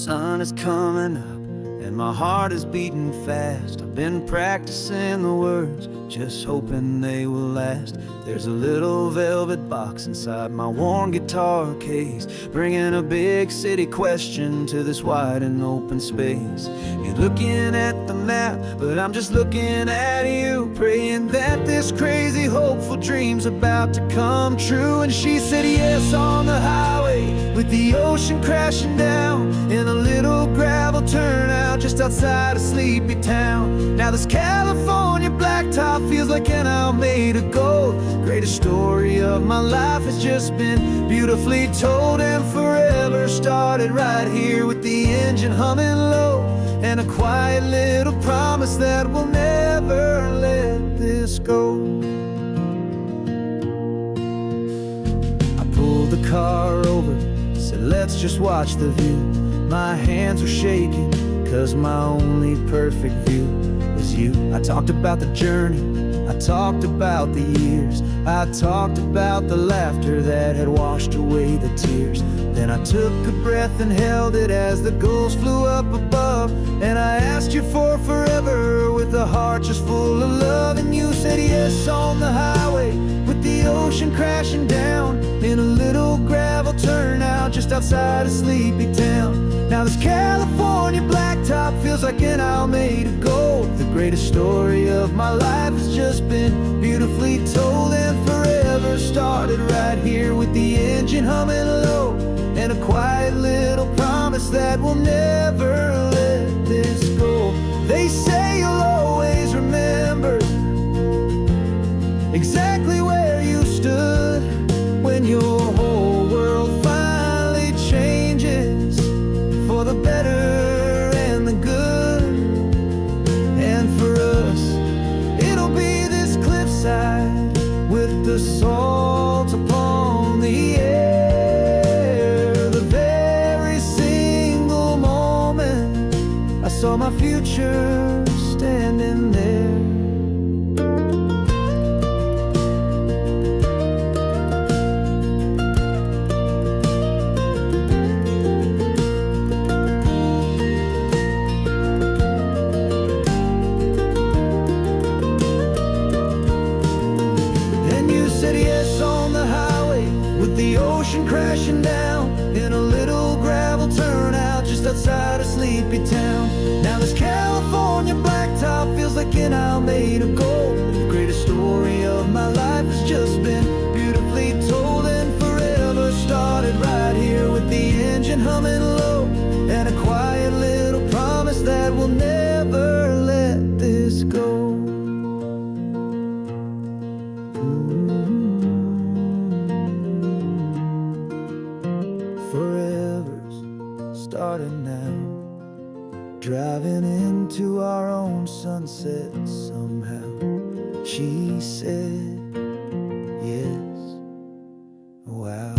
sun is coming up and my heart is beating fast. I've been practicing the words, just hoping they will last. There's a little velvet box inside my worn guitar case, bringing a big city question to this wide and open space. You're looking at the map, but I'm just looking at you, praying that this crazy hopeful dream's about to come true. And she said yes on the highway, with the ocean crashing down in a little gravel turnout just outside of sleepy town. Now this California blacktop feels like an owl made of gold. Greatest story of my life has just been beautifully told, and forever started right here with the engine humming low, and a quiet little promise that we'll never let this go. I pulled the car over, said let's just watch the view. My hands were shaking, cause my only perfect view was you. I talked about the journey, I talked about the years, I talked about the laughter that had washed away the tears. Then I took a breath and held it as the gulls flew up above, and I asked you for forever with a heart just full of love. And you said yes on the highway, with the ocean crashing down in a little gravel turnout just outside of sleepy town. Now this California blacktop feels like an owl made of gold. The greatest story of my life has just been beautifully told, and forever started right here with the engine humming low, and a quiet little promise that we'll never let this go. They say you'll always remember exactly where you stood when your whole world finally changes for the better and the good. And for us, it'll be this cliffside with the salt upon the air. The very single moment I saw my future standing there. The ocean crashing down in a little gravel turnout just outside of sleepy town. Now this California blacktop feels like an owl made of gold. The greatest story of my life has just been beautifully told, and forever started right here with the engine humming low, and a quiet little promise that we'll never let this go. Forever's started now, driving into our own sunset somehow. She said yes, wow.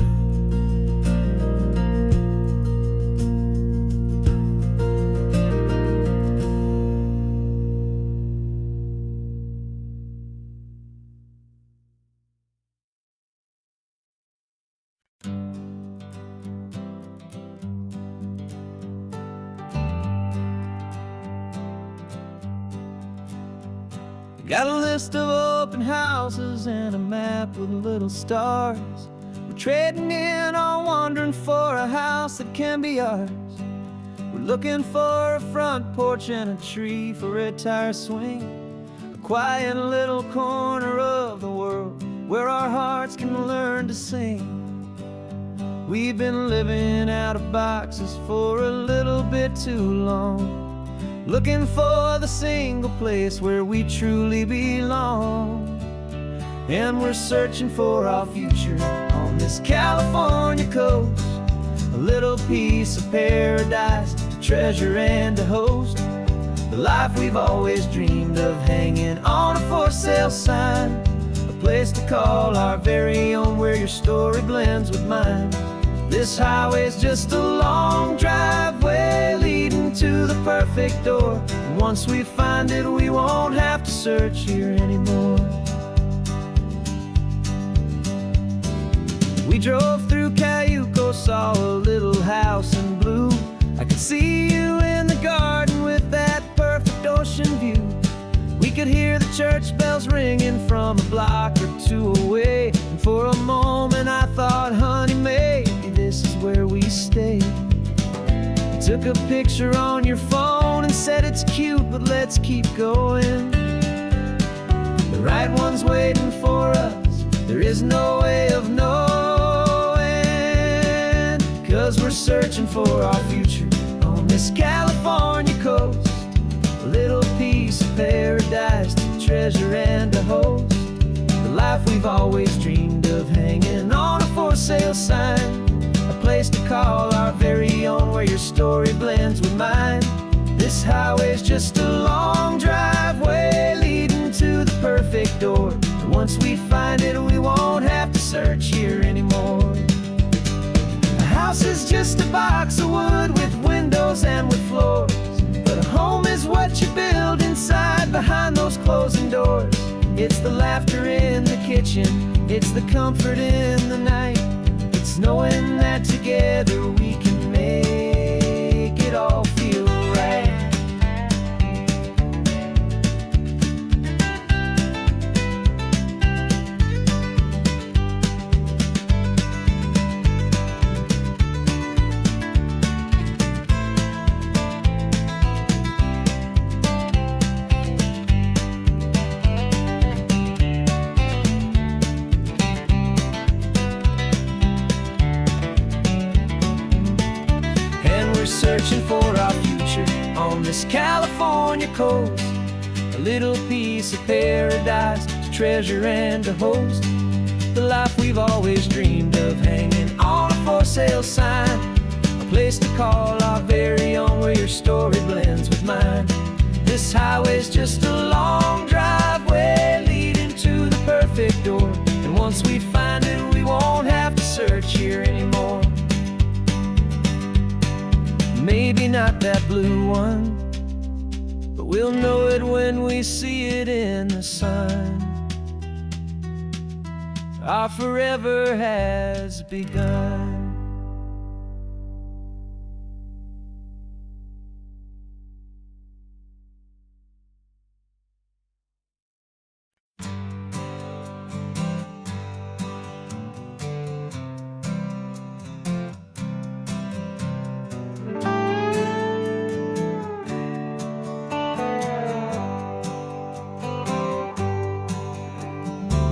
Got a list of open houses and a map with little stars. We're trading in or wandering for a house that can be ours. We're looking for a front porch and a tree for a tire swing, a quiet little corner of the world where our hearts can learn to sing. We've been living out of boxes for a little bit too long, looking for the single place where we truly belong. And we're searching for our future on this California coast, a little piece of paradise to treasure and to host, the life we've always dreamed of hanging on a for sale sign, a place to call our very own where your story blends with mine. This highway's just a long driveway leading to the perfect door, and once we find it we won't have to search here anymore. We drove through Cayuco, saw a little house in blue. I could see church bells ringing from a block or two away. And for a moment I thought, honey, maybe this is where we stay. You took a picture on your phone and said it's cute, but let's keep going. The right one's waiting for us, there is no way of knowing. 'Cause we're searching for our future on this California coast. A little piece of paradise to treasure and to host. The life we've always dreamed of, hanging on a for sale sign. A place to call our very own, where your story blends with mine. This highway's just a long driveway leading to the perfect door. And once we find it, we won't have to search here anymore. A house is just a box of wood with windows and with floors. But a home is what you build inside behind those closing doors. It's the laughter in the kitchen, it's the comfort in the night. It's knowing that together we can make it all feel right. Searching for our future on this California coast. A little piece of paradise to treasure and to host. The life we've always dreamed of, hanging on a for sale sign. A place to call our very own, where your story blends with mine. This highway's just a long driveway leading to the perfect door. And once we find it, we won't have to search here anymore. Maybe not that blue one, but we'll know it when we see it in the sun. Our forever has begun.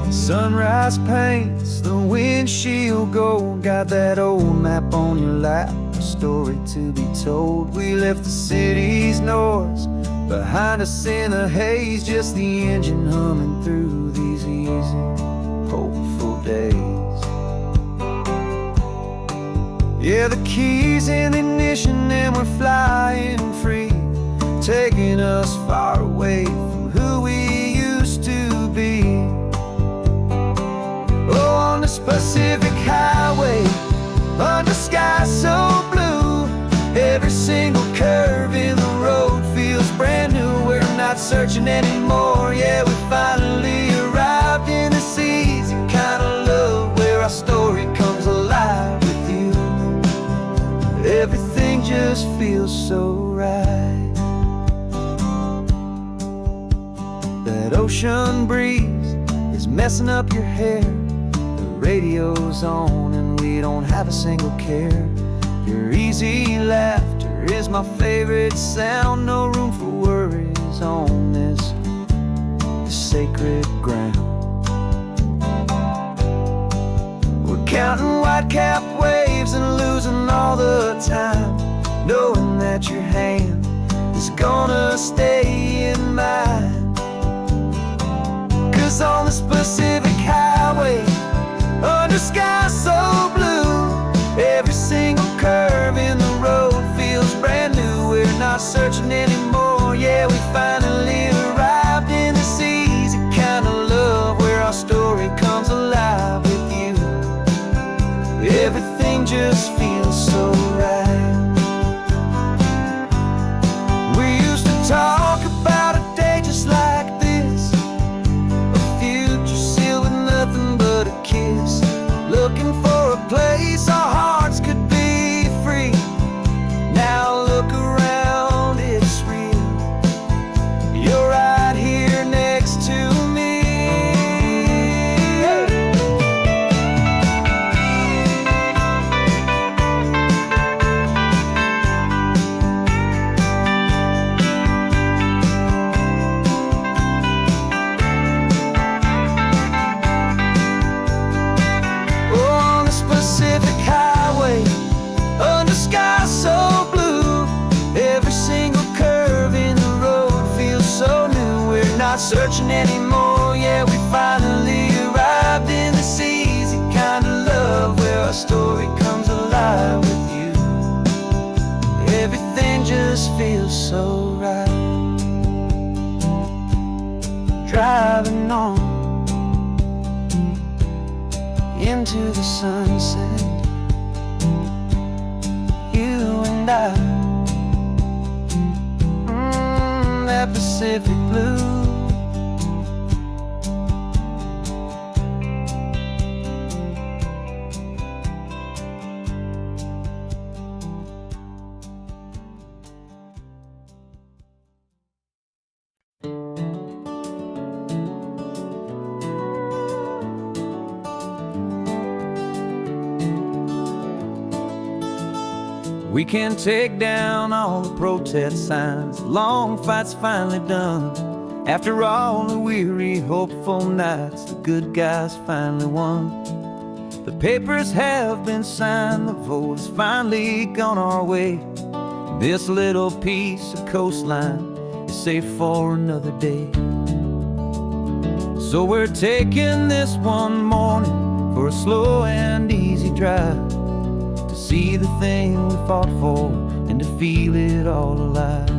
Sunrise paints the windshield gold. Got that old map on your lap, a story to be told. We left the city's noise behind us in the haze, just the engine humming through these easy, hopeful days. Yeah, the keys in the ignition and we're flying free, taking us far away from who we used to be. Oh, on this Pacific highway, under sky so blue, every single curve in the road feels brand new. We're not searching anymore, yeah, we finally arrived in this easy kind of love, where our story comes alive with you. Everything just feels so right. That ocean breeze is messing up your hair. Radio's on and we don't have a single care. Your easy laughter is my favorite sound. No room for worries on this sacred ground. We're counting white-capped waves and losing all the time, knowing that your hand is gonna stay in mine. 'Cause on this Pacific highway, under sky so blue, every single curve in the road feels brand new. We're not searching anymore, yeah, we finally arrived in this easy kind of love, where our story comes alive with you. Everything just feels so right. We used to talk about a day just like this, a future into the sunset, you and I, that Pacific blue. We can take down all the protest signs, the long fight's finally done. After all the weary, hopeful nights, the good guys finally won. The papers have been signed, the vote has finally gone our way. This little piece of coastline is safe for another day. So we're taking this one morning for a slow and easy drive, see the thing we fought for and to feel it all alive.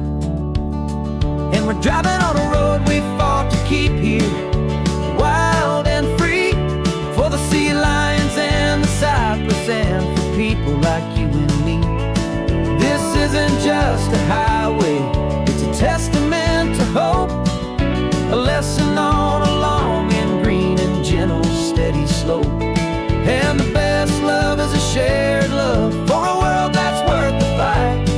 And we're driving on a road we fought to keep here, wild and free, for the sea lions and the cypress and for people like you and me. This isn't just a highway, it's a testament to hope, a lesson on a long and green and gentle steady slope. And the best love is a shared love for a world that's worth the fight,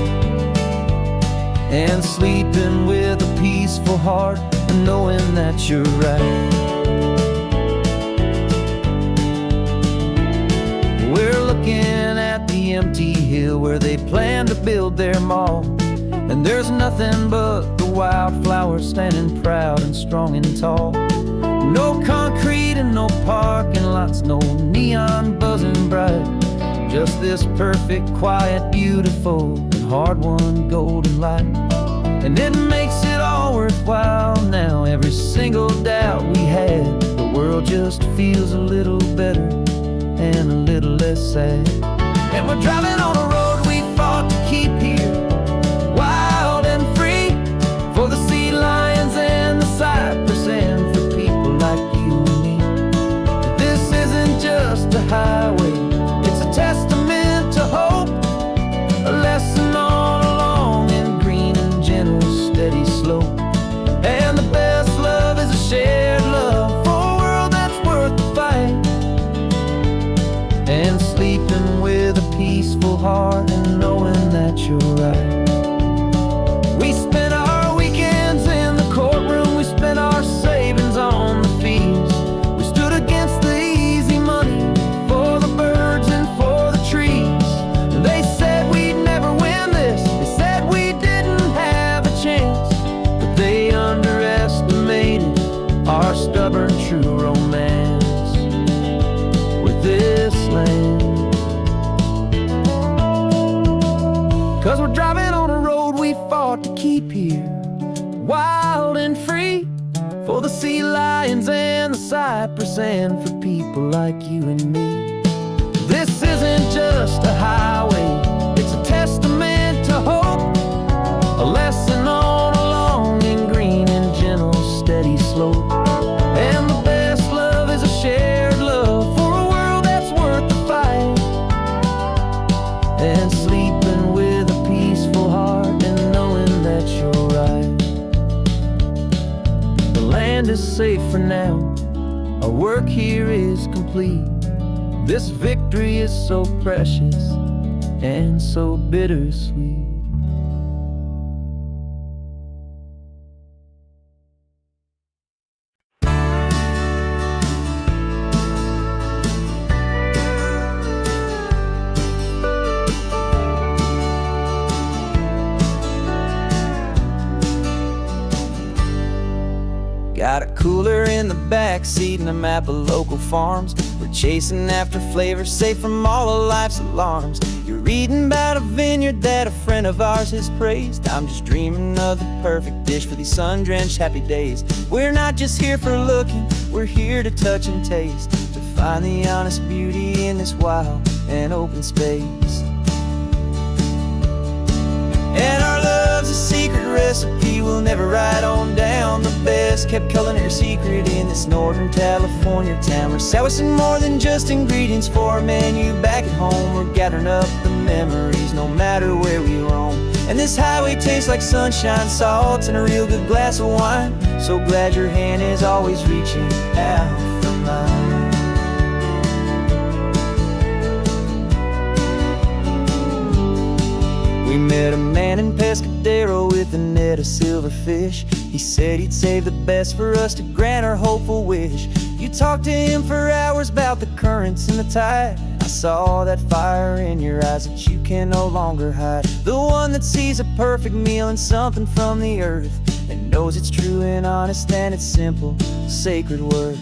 and sleeping with a peaceful heart and knowing that you're right. We're looking at the empty hill where they plan to build their mall, and there's nothing but the wildflowers standing proud and strong and tall. No concrete and no parking lots, no neon buzzing bright, just this perfect, quiet, beautiful, and hard-won golden light. And it makes it all worthwhile now, every single doubt we had. The world just feels a little better and a little less sad. And we're driving on a road we fought to keep here, wild and free, for the sea lions and the cypress and for people like you and me. This isn't just a highway, it's a testament to hope, a lesson on a long and green and gentle steady slope. And the best love is a shared love for a world that's worth the fight, and sleeping with a peaceful heart and knowing that you're right. We spent our weekends in the courtroom, we spent our savings on the fees. We stood against the easy money for the birds and for the trees. And they said we'd never win this, they said we didn't have a chance, but they underestimated our stubborn true romance with this land. 'Cause we're driving on a road we fought to keep here, wild and free, for the sea lions and the cypress and for people like you and me. This isn't just a highway, it's a testament to hope, a lesson on a long and green and gentle steady slope. And the best love is a shared love for a world that's worth the fight, and sleeping with a peaceful heart and knowing that you're right. The land is safe for now, our work here is complete. This victory is so precious and so bittersweet. Got a cooler in the back seat and a map of local farms. We're chasing after flavors safe from all of life's alarms. You're reading about a vineyard that a friend of ours has praised. I'm just dreaming of the perfect dish for these sun-drenched happy days. We're not just here for looking, we're here to touch and taste, to find the honest beauty in this wild and open space. And our love's a secret secret recipe we'll never write on down. The best kept culinary secret in this Northern California town. We're sourcing more than just ingredients for a menu back at home. We're gathering up the memories no matter where we roam. And this highway tastes like sunshine, salt, and a real good glass of wine. So glad your hand is always reaching out for mine. We met a man in Pescadero with a net of silverfish. He said he'd save the best for us to grant our hopeful wish. You talked to him for hours about the currents and the tide. I saw that fire in your eyes that you can no longer hide. The one that sees a perfect meal in something from the earth, and knows it's true and honest and it's simple, sacred worth.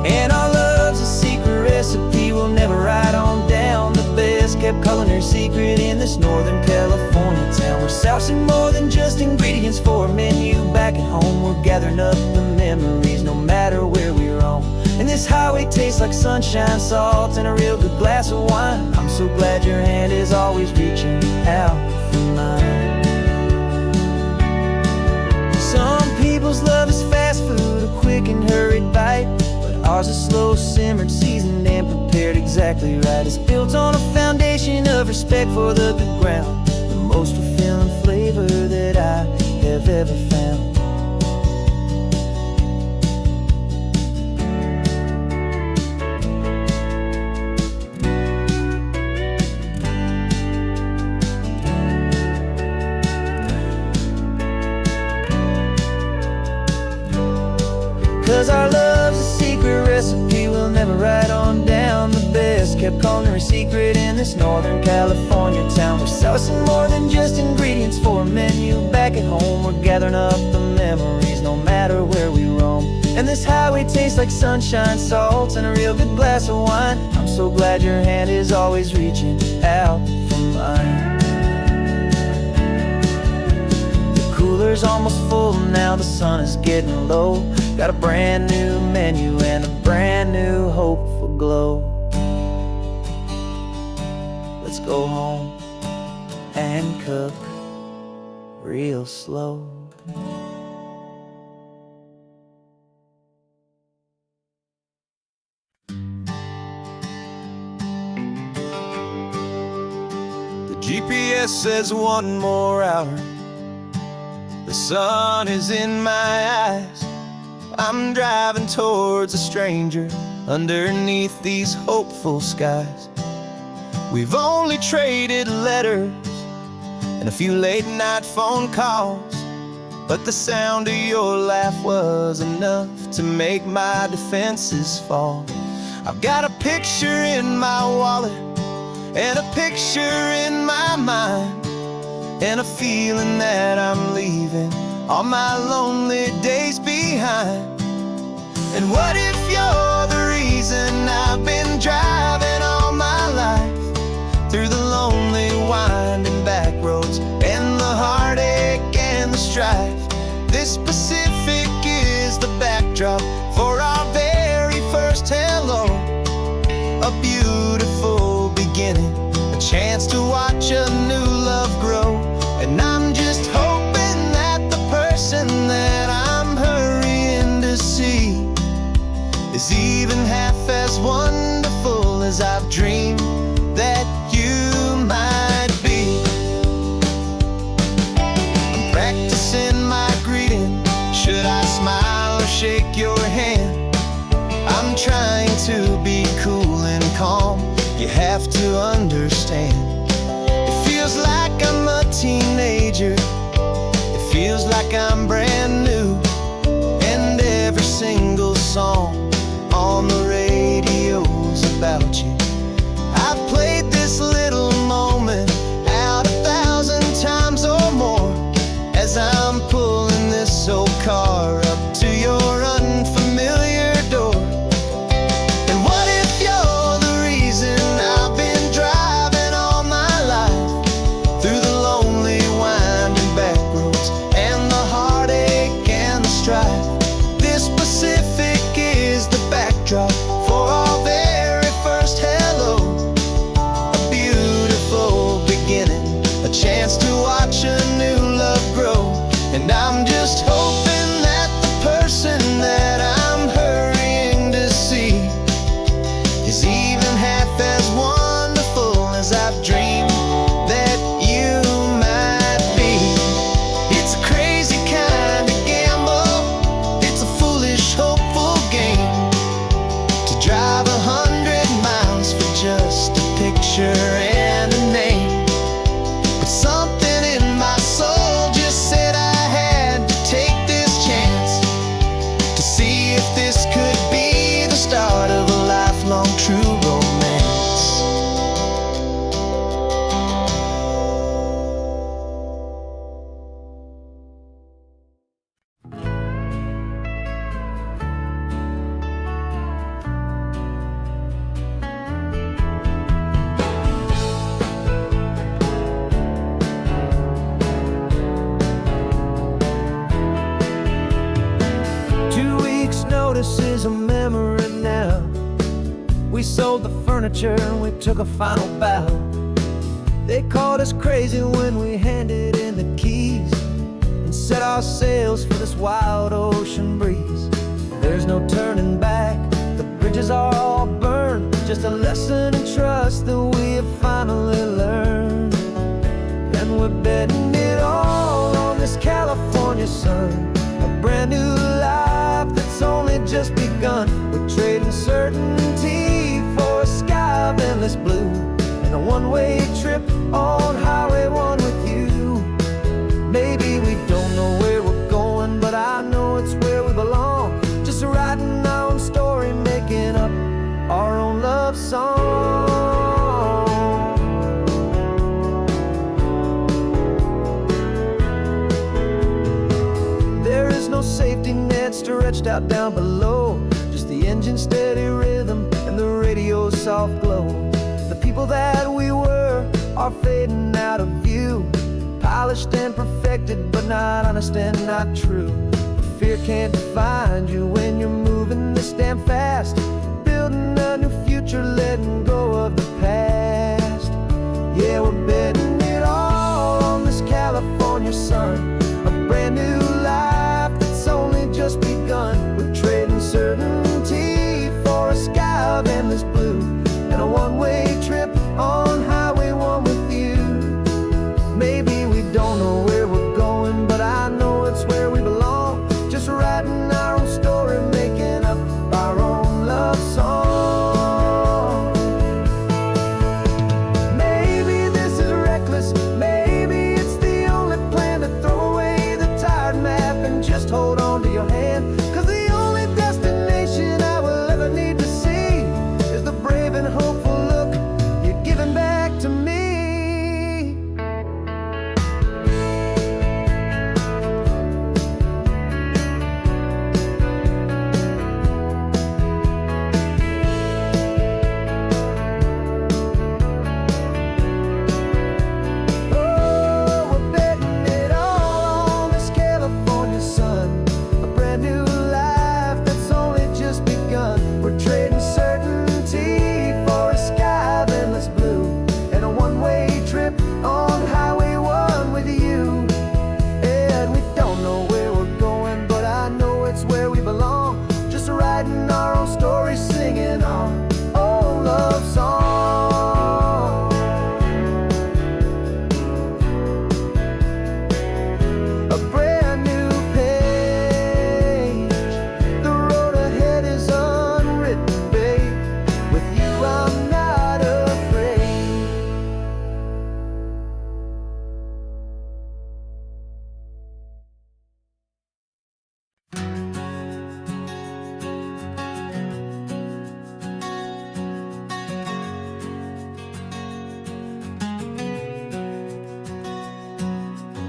And our love's a secret recipe we'll never write on down. The best kept culinary secret in this Northern California town. We're sourcing more than just ingredients for a menu back at home. We're gathering up the memories no matter where we roam. And this highway tastes like sunshine, salt, and a real good glass of wine. I'm so glad your hand is always reaching out for mine. Some people's love is fast food, a quick and hurried bite, but ours is slow simmered, seasoned, and prepared exactly right. It's built on a foundation of respect for the good ground, the most fulfilling flavor that I have ever found. 'Cause our love's a secret recipe we'll never write on down. The best kept culinary secret in this Northern California town. We're sourcing more than just ingredients for a menu back at home. We're gathering up the memories no matter where we roam. And this highway tastes like sunshine, salt, and a real good glass of wine. I'm so glad your hand is always reaching out for mine. Cooler's almost full now, the sun is getting low. Got a brand new menu and a brand new hopeful glow. Let's go home and cook real slow. The GPS says 1 more hour. The sun is in my eyes. I'm driving towards a stranger underneath these hopeful skies. We've only traded letters and a few late night phone calls, but the sound of your laugh was enough to make my defenses fall. I've got a picture in my wallet and a picture in my mind, and a feeling that I'm leaving all my lonely days behind. And what if you're the reason I've been driving all my life, through the lonely winding back roads and the heartache and the strife? This Pacific is the backdrop for our very first hello. A beautiful beginning, a chance to watch a new love grow. And I'm just hoping that the person that I'm hurrying to see is even half as wonderful as I've dreamed that you might be. I'm practicing my greeting. Should I smile or shake your hand? I'm trying to be cool and calm. You have to understand. It feels like I'm a teenager. It feels like I'm brand new. And every single song on the radio's about you. I've played this little moment out 1,000 times or more, as I'm pulling this old car up to your unfamiliar door. And what if you're the reason I've been driving all my life, through the lonely winding back roads and the heartache and the strife? This Pacific is the backdrop for our very first hello. A beautiful beginning, a chance notice is a memory now. We sold the furniture and we took a final bow. They called us crazy when we handed in the keys and set our sails for this wild ocean breeze. There's no turning back, the bridges are all burned. Just a lesson in trust that we have finally learned. And we're betting it all on this California sun, a brand new life that's only just begun. We're trading certainty for a sky of endless blue, and a one-way trip on Highway 1 with you. Maybe we don't know where we're going, but I know it's where we belong. Just writing our own story, making up our own love song. There is no safety net stretched out down below, just the engine's steady rhythm and the radio's soft glow. The people that we were are fading out of view, polished and perfected, but not honest and not true. Fear can't find you when you're moving this damn fast, building a new future, letting go of the past. Yeah, we're betting it all on this California sun, a brand new life that's only just begun. We're trading certainty for a sky of endless blue, and a one-way trip on Highway 1 with you. Maybe we don't know where we're going, but I know it's where we belong. Just writing our own story, making up our own love song. Maybe this is reckless, maybe it's the only plan to throw away the tired map and just hold on to your hand. 'Cause the only destination I will ever need to see is the brave and hopeful look you're giving back to me. Oh, we're betting it all on this California sun, a brand new life that's only just begun. We're trading certainty for a sky of endless blue, and a one-way trip on Highway 1 with you. And we don't know where we're going, but I know it's where we belong. Just writing our own story, singing our own love song. A brand new page, the road ahead is unwritten, babe. With you I'm not afraid.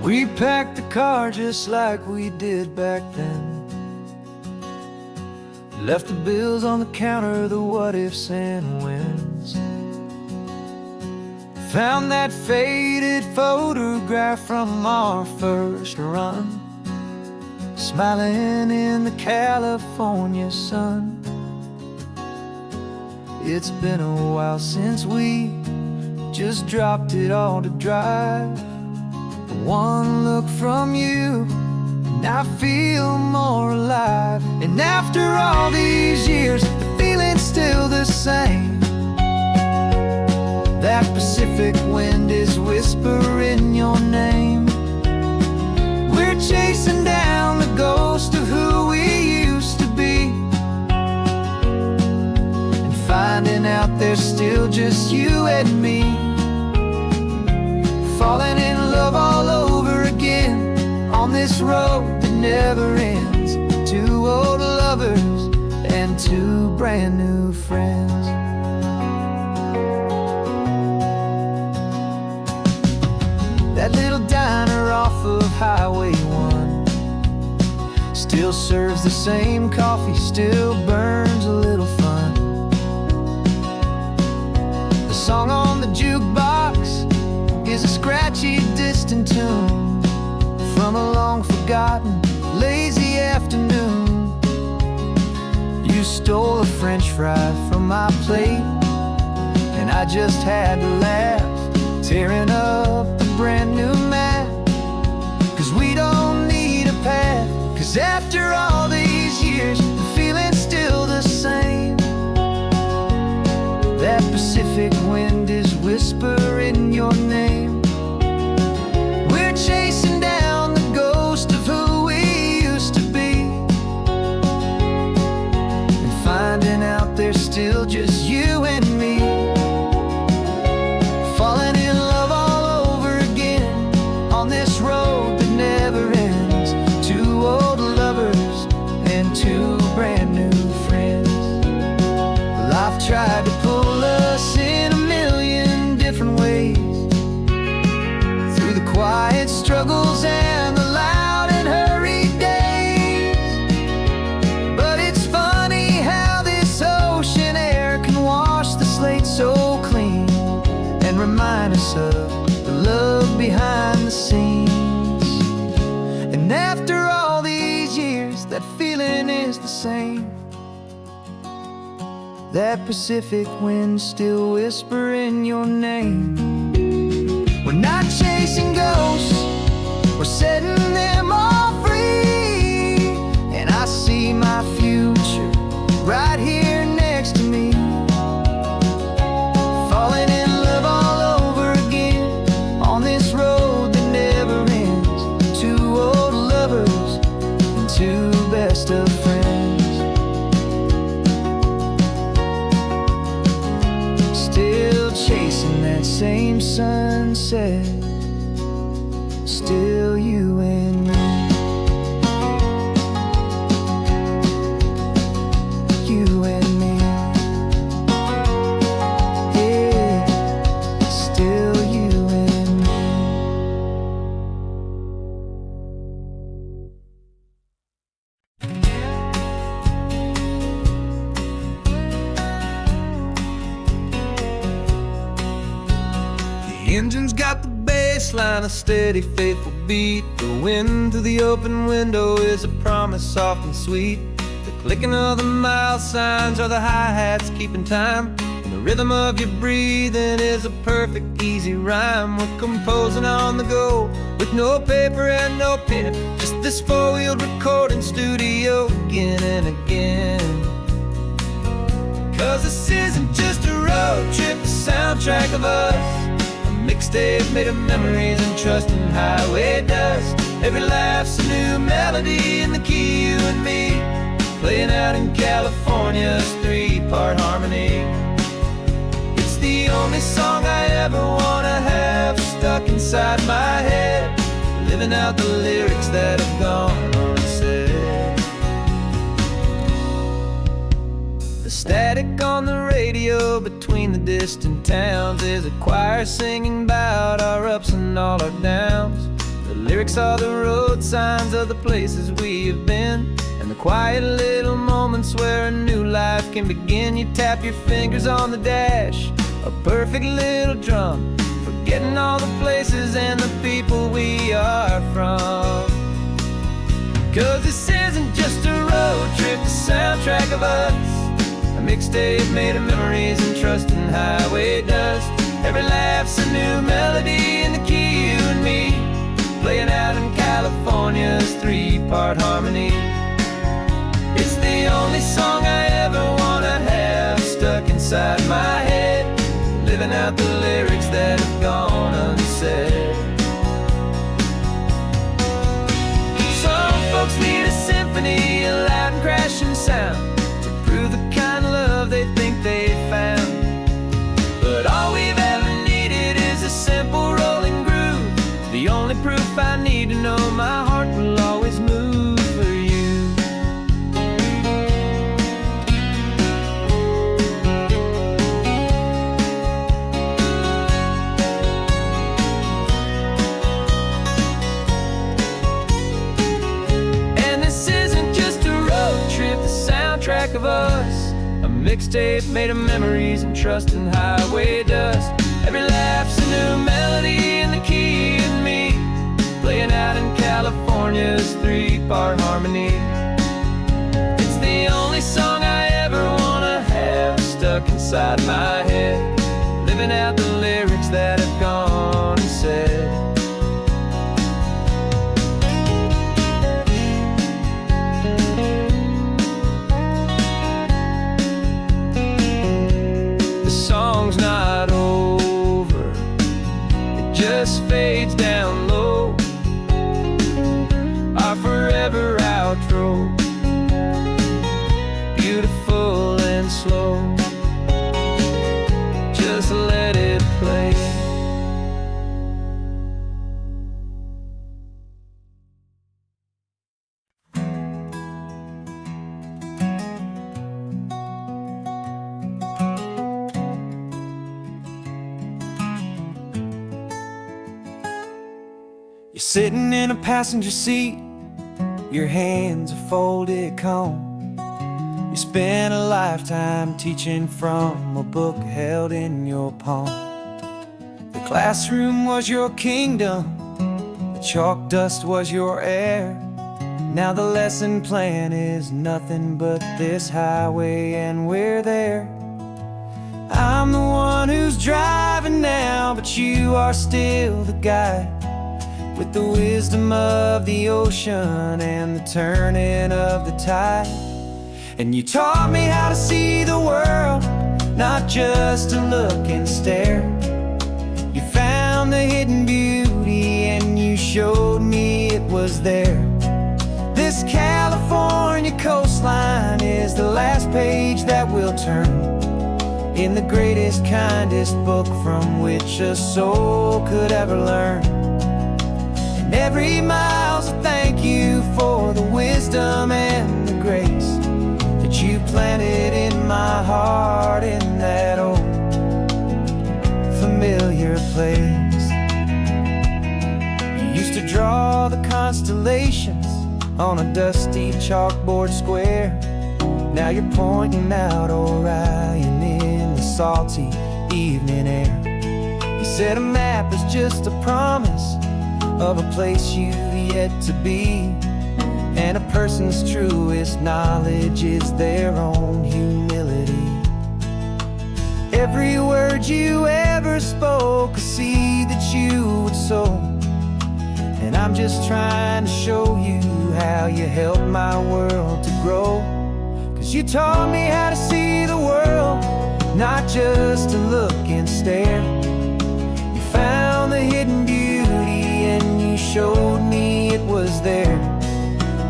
We packed the car just like we did back then, left the bills on the counter, the what ifs and whens. Found that faded photograph from our first run, smiling in the California sun. It's been a while since we just dropped it all to drive. One look from you and I feel more alive. And after all these years, the feeling's still the same. That Pacific wind is whispering your name. We're chasing down the ghost of who we used to be, and finding out there's still just you and me. Falling in love all over again on this road that never ends. Two old lovers and two brand new friends. That little diner off of Highway 1 still serves the same coffee, still burns a little fun. The song on the jukebox is a scratchy, distant tune from a long forgotten, lazy afternoon. stole a French fry from my plate, and I just had to laugh, tearing up a brand new map. Cause we don't need a path, cause after all these years, the feeling's still the same. That Pacific wind is whispering your name. We're chasing down the ghost of who we used to be, and finding out there's still just you and me. Falling in love all over again on this road that never ends. Two old lovers and two brand new friends. Life tried to pull us in a million different ways, through the quiet struggles and the loud and hurried days. But it's funny how this ocean air can wash the slate so clean, and remind us of the love behind the scenes. And after all these years, that feeling is the same. That Pacific wind still whispering your name. We're not chasing ghosts, we're setting them all free. And I see my future right here next to me. Falling in love all over again on this road that never ends. Two old lovers and two best of friends. Still chasing that same sunset, still you and me. You and me. Yeah, still you and me. The engine's got the bass line, a steady, faithful beat. The wind through the open window is a promise soft and sweet. The clicking of the mile signs are the hi-hats keeping time, and the rhythm of your breathing is a perfect, easy rhyme. We're composing on the go with no paper and no pen, just this four-wheeled recording studio again and again. Cause this isn't just a road trip, the soundtrack of us. Mixtape made of memories and trust in highway dust. Every laugh's a new melody in the key, you and me, playing out in California's three-part harmony. It's the only song I ever wanna have stuck inside my head, living out the lyrics that have gone unsaid. The static on the radio between the distant towns is a choir singing about our ups and all our downs. The lyrics are the road signs of the places we have been, and the quiet little moments where a new life can begin. You tap your fingers on the dash, a perfect little drum, forgetting all the places and the people we are from. Cause this isn't just a road trip, the soundtrack of us. A mixtape made of memories and trust in highway dust. Every laugh's a new melody in the key, you and me, playing out in California's three-part harmony. It's the only song I ever wanna have stuck inside my head, living out the lyrics that have gone unsaid. Some folks need a symphony, a loud and crashing sound, prove the kind of love they think they found. But all we've ever needed is a simple rolling groove, the only proof I need to know my heart will always move for you. And this isn't just a road trip, the soundtrack of us. A mixtape made of memories and trust in highway dust. Every laugh's a new melody in the key, and me, playing out in California's three-part harmony. It's the only song I ever inside my head, living out the lyrics that have gone and said. The song's not over, it just fades down low. Our forever outro, beautiful and slow. Just let it play. You're sitting in a passenger seat, your hands are folded calm. You spent a lifetime teaching from a book held in your palm. The classroom was your kingdom, the chalk dust was your air. Now the lesson plan is nothing but this highway and we're there. I'm the one who's driving now, but you are still the guide, with the wisdom of the ocean and the turning of the tide. And you taught me how to see the world, not just to look and stare. You found the hidden beauty and you showed me it was there. This California coastline is the last page that we'll turn in the greatest, kindest book from which a soul could ever learn. And every mile's a thank you for the wisdom and the grace that you planted in my heart in that old familiar place. You used to draw the constellations on a dusty chalkboard square. Now you're pointing out Orion in the salty evening air. You said a map is just a promise of a place you've yet to be, and a person's truest knowledge is their own humility. Every word you ever spoke, a seed that you would sow, and I'm just trying to show you how you helped my world to grow. 'Cause you taught me how to see the world, not just to look and stare. You found the hidden beauty and you showed me it was there.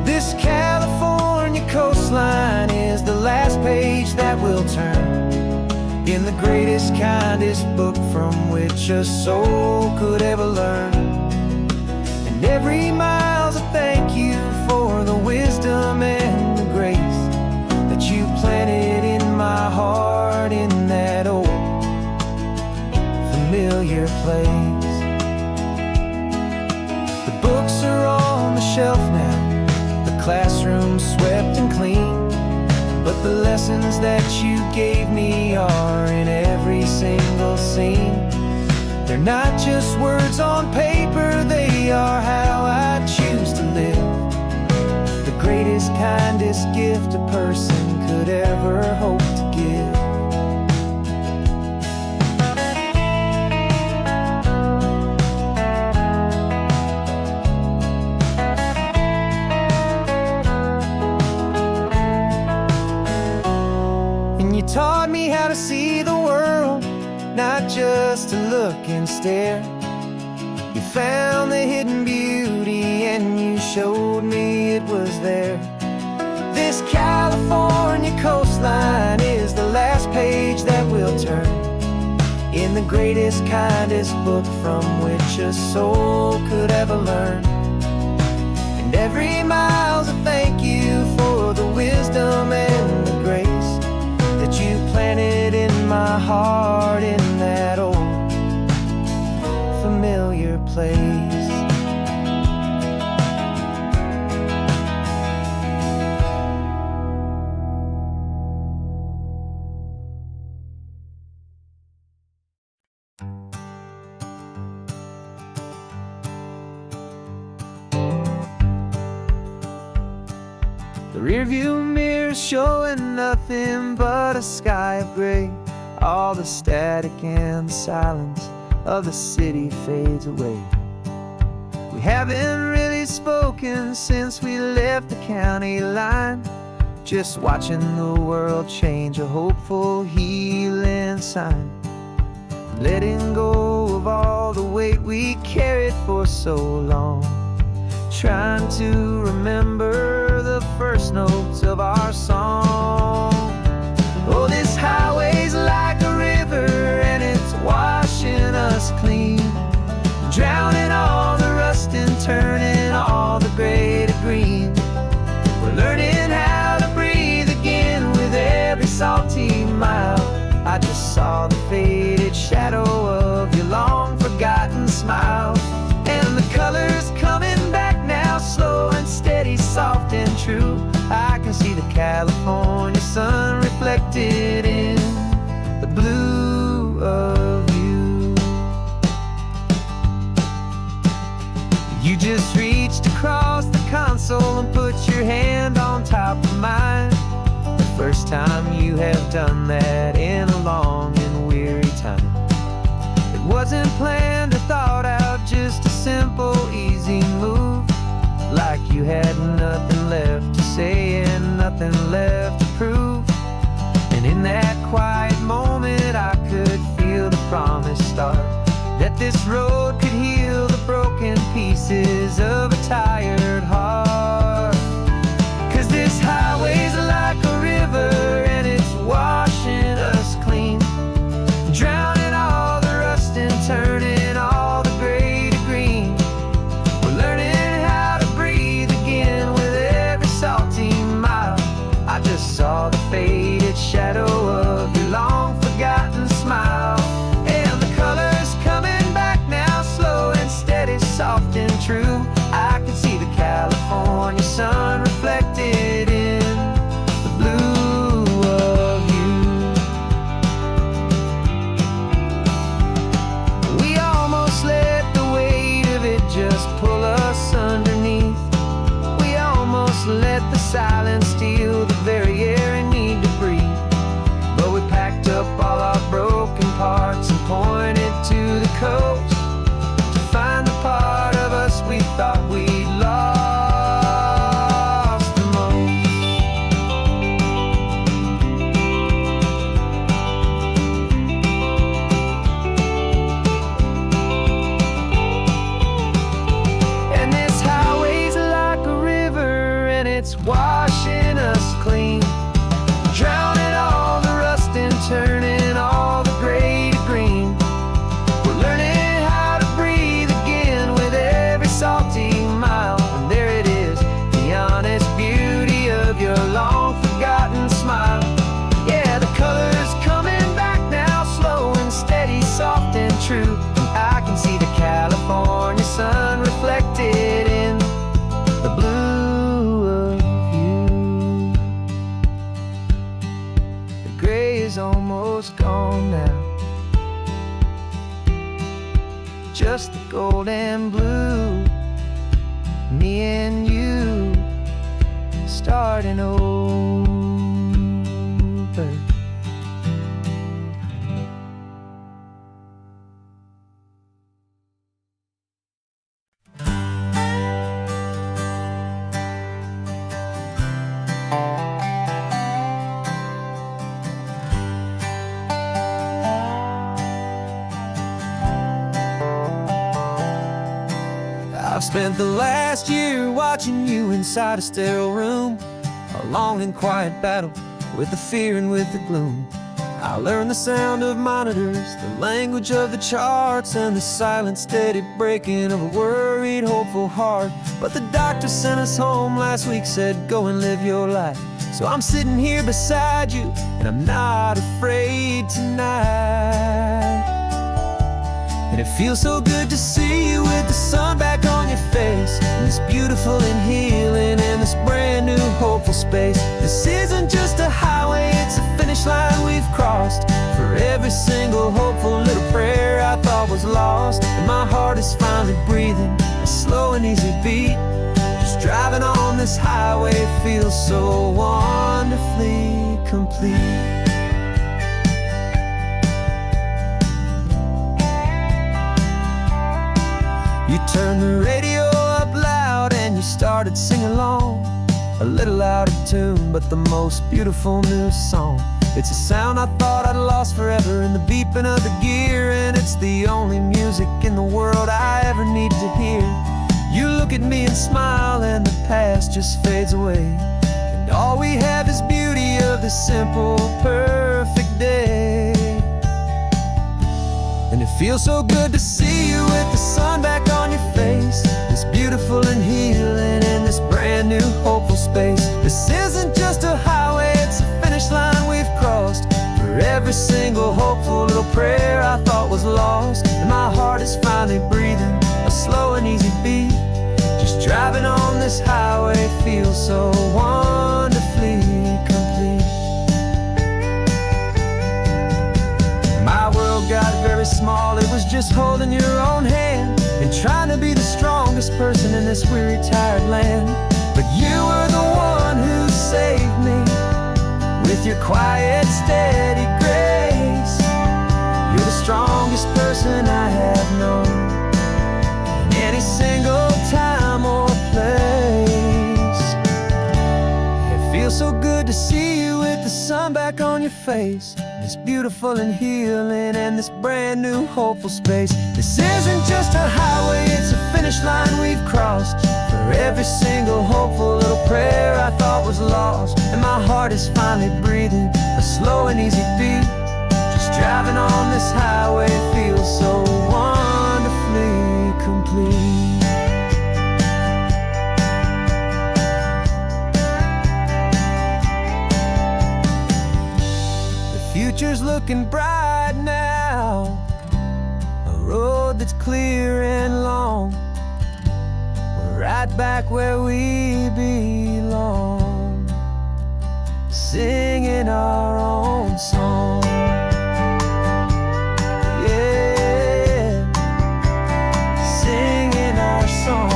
This California coastline is the last page that we'll turn in the greatest, kindest book from which a soul could ever learn. And every mile's a thank you for the wisdom and the grace that you planted in my heart in that old familiar place. The books are on the shelf now, classroom swept and clean, but the lessons that you gave me are in every single scene. They're not just words on paper, they are how I choose to live. The greatest, kindest gift a person could ever hope to give. Taught me how to see the world, not just to look and stare. You found the hidden beauty and you showed me it was there. This California coastline is the last page that we'll turn in the greatest, kindest book from which a soul could ever learn. And every mile's a thank you for the wisdom and the grace that you planted in my heart in that old familiar place. The rearview mirror's showing nothing but a sky of gray. all the static and the silence of the city fades away. We haven't really spoken since we left the county line, just watching the world change, a hopeful healing sign. Letting go of all the weight we carried for so long, trying to remember the first notes of our song. Oh, this highway's like a river and it's washing us clean, drowning all the rust and turning all the gray to green. We're learning how to breathe again with every salty mile. I just saw the faded shadow of your long forgotten smile, and the colors coming back now, slow and steady, soft and true. I can see the California sun reflected in the blue of you. You just reached across the console and put your hand on top of mine. The first time you have done that in a long and weary time. It wasn't planned or thought out, just a simple, easy move. Like you had nothing left to say and nothing left to prove. And in that quiet moment I could feel the promise start, that this road could heal the broken pieces of a tired heart. 'Cause this highway's like a river and it's washing us clean, drowning all the rust and turning all the gray to green. We're learning how to breathe again with every salty mile. I just saw the faded shadow of your long forgotten smile, and the colors coming back now, slow and steady, soft and true. I can see the California sun reflected in the blue of you. We almost let the weight of it just pull us underneath. We almost let the silence steal the very air I need to breathe. But we packed up all our broken parts and pointed to the coast to find the part of us we thought we'd lost the most. And this highway's like a river and it's washing us clean, drowning all the rust and turning all the gray to green. We're learning how to breathe again with every salty mile. And there it is, the honest beauty of your long forgotten smile. Yeah, the colors coming back now, slow and steady, soft and true. I can see the California sun reflected in the blue of you. The gray is almost gone now, just the gold and blue. Me and you starting over. I've spent the last year watching you inside a sterile room, a long and quiet battle with the fear and with the gloom. I learned the sound of monitors, the language of the charts, and the silent, steady breaking of a worried, hopeful heart. But the doctor sent us home last week, said, go and live your life. So I'm sitting here beside you, and I'm not afraid tonight. And it feels so good to see you with the sun back on your face, and this beautiful and healing in this brand new hopeful space. This isn't just a highway, it's a finish line we've crossed. For every single hopeful little prayer I thought was lost, and my heart is finally breathing a slow and easy beat. Just driving on this highway feels so wonderfully complete. Turn the radio up loud and you started singing along. A little out of tune, but the most beautiful new song. It's a sound I thought I'd lost forever in the beeping of the gear, and it's the only music in the world I ever need to hear. You look at me and smile, and the past just fades away, and all we have is beauty of this simple, perfect day. And it feels so good to see you with the sun back on your face. It's beautiful and healing in this brand new hopeful space. This isn't just a highway, it's a finish line we've crossed. For every single hopeful little prayer I thought was lost, and my heart is finally breathing a slow and easy beat. Just driving on this highway feels so wonderfully complete. My world got very small, it was just holding your own hand and trying to be the strongest person in this weary, tired land. But you were the one who saved me with your quiet, steady grace. You're the strongest person I have known in any single time or place. It feels so good to see you with the sun back on your face. It's beautiful and healing in this brand new hopeful space. This isn't just a highway, it's a finish line we've crossed. For every single hopeful little prayer I thought was lost, and my heart is finally breathing a slow and easy beat. Just driving on this highway feels so wonderfully complete. Future's looking bright now, a road that's clear and long. We're right back where we belong, singing our own song. Yeah, singing our song.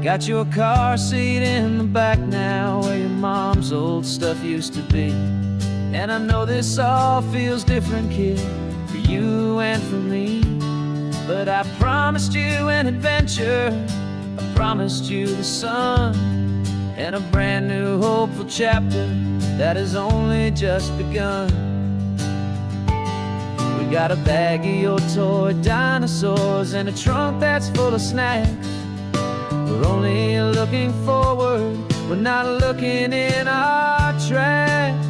Got your car seat in the back now, where your mom's old stuff used to be. And I know this all feels different, kid, for you and for me. But I promised you an adventure, I promised you the sun, and a brand new hopeful chapter that has only just begun. We got a bag of your toy dinosaurs and a trunk that's full of snacks. We're only looking forward, we're not looking in our tracks.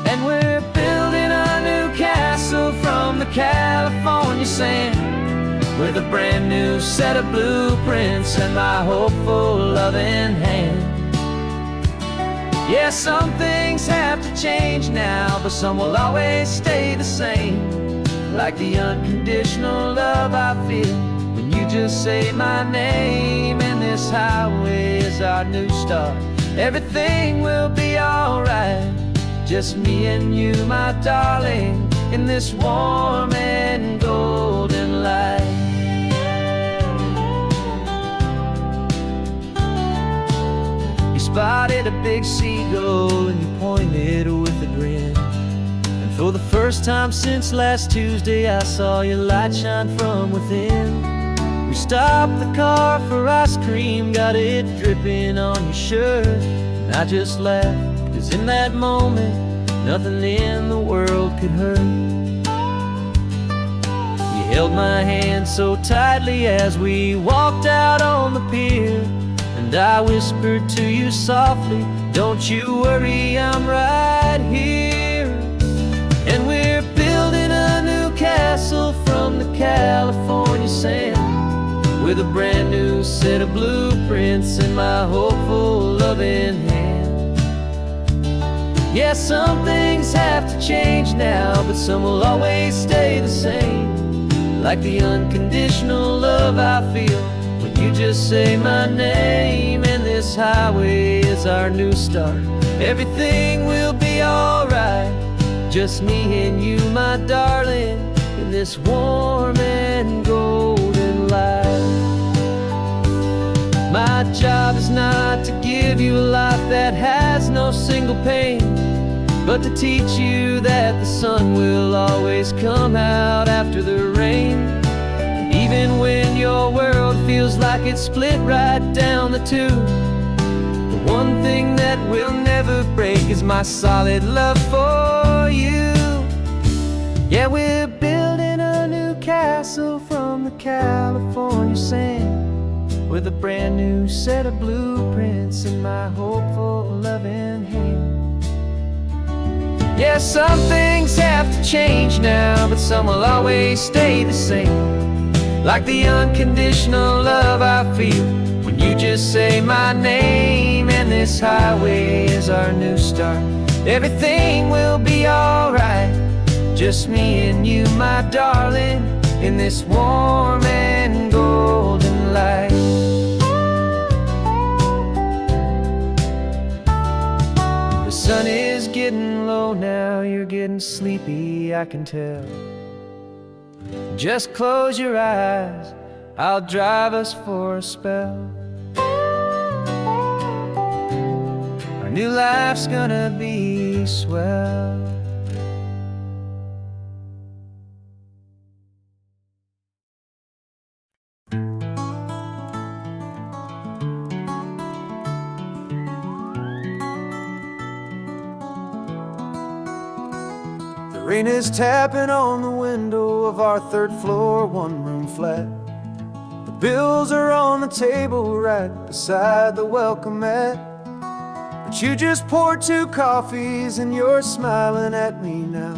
And we're building a new castle from the California sand, with a brand new set of blueprints and my hopeful loving hand. Yeah, some things have to change now, but some will always stay the same. Like the unconditional love I feel when you just say my name. And this highway is our new start, everything will be alright. Just me and you, my darling, in this warm and golden light. You spotted a big seagull and you pointed with a grin. And for the first time since last Tuesday, I saw your light shine from within. We stopped the car for ice cream, got it dripping on your shirt. And I just laughed, 'cause in that moment, nothing in the world could hurt. You held my hand so tightly as we walked out on the pier, and I whispered to you softly, don't you worry, I'm right here. And we're building a new castle from the California sand, with a brand new set of blueprints in my hopeful loving hand. Yeah, some things have to change now, but some will always stay the same. Like the unconditional love I feel when You just say my name, and this highway is our new start. Everything will be alright, just me and you, my darling, in this warm and golden light. My job is not to give you a life that has no single pain, but to teach you that the sun will always come out after the rain. Even when your world feels like it's split right down the two, the one thing that will never break is my solid love for you. Yeah, we're building a new castle from the California sand, with a brand new set of blueprints in my hopeful, loving hand. Yeah, some things have to change now, but some will always stay the same, like the unconditional love I feel when you just say my name, and this highway is our new start. Everything will be alright, just me and you, my darling, in this warm and golden light. The sun is getting low now, you're getting sleepy, I can tell. Just close your eyes, I'll drive us for a spell. Our new life's gonna be swell. The rain is tapping on the window of our third floor, one-room flat. The bills are on the table right beside the welcome mat. But you just poured 2 coffees and you're smiling at me now.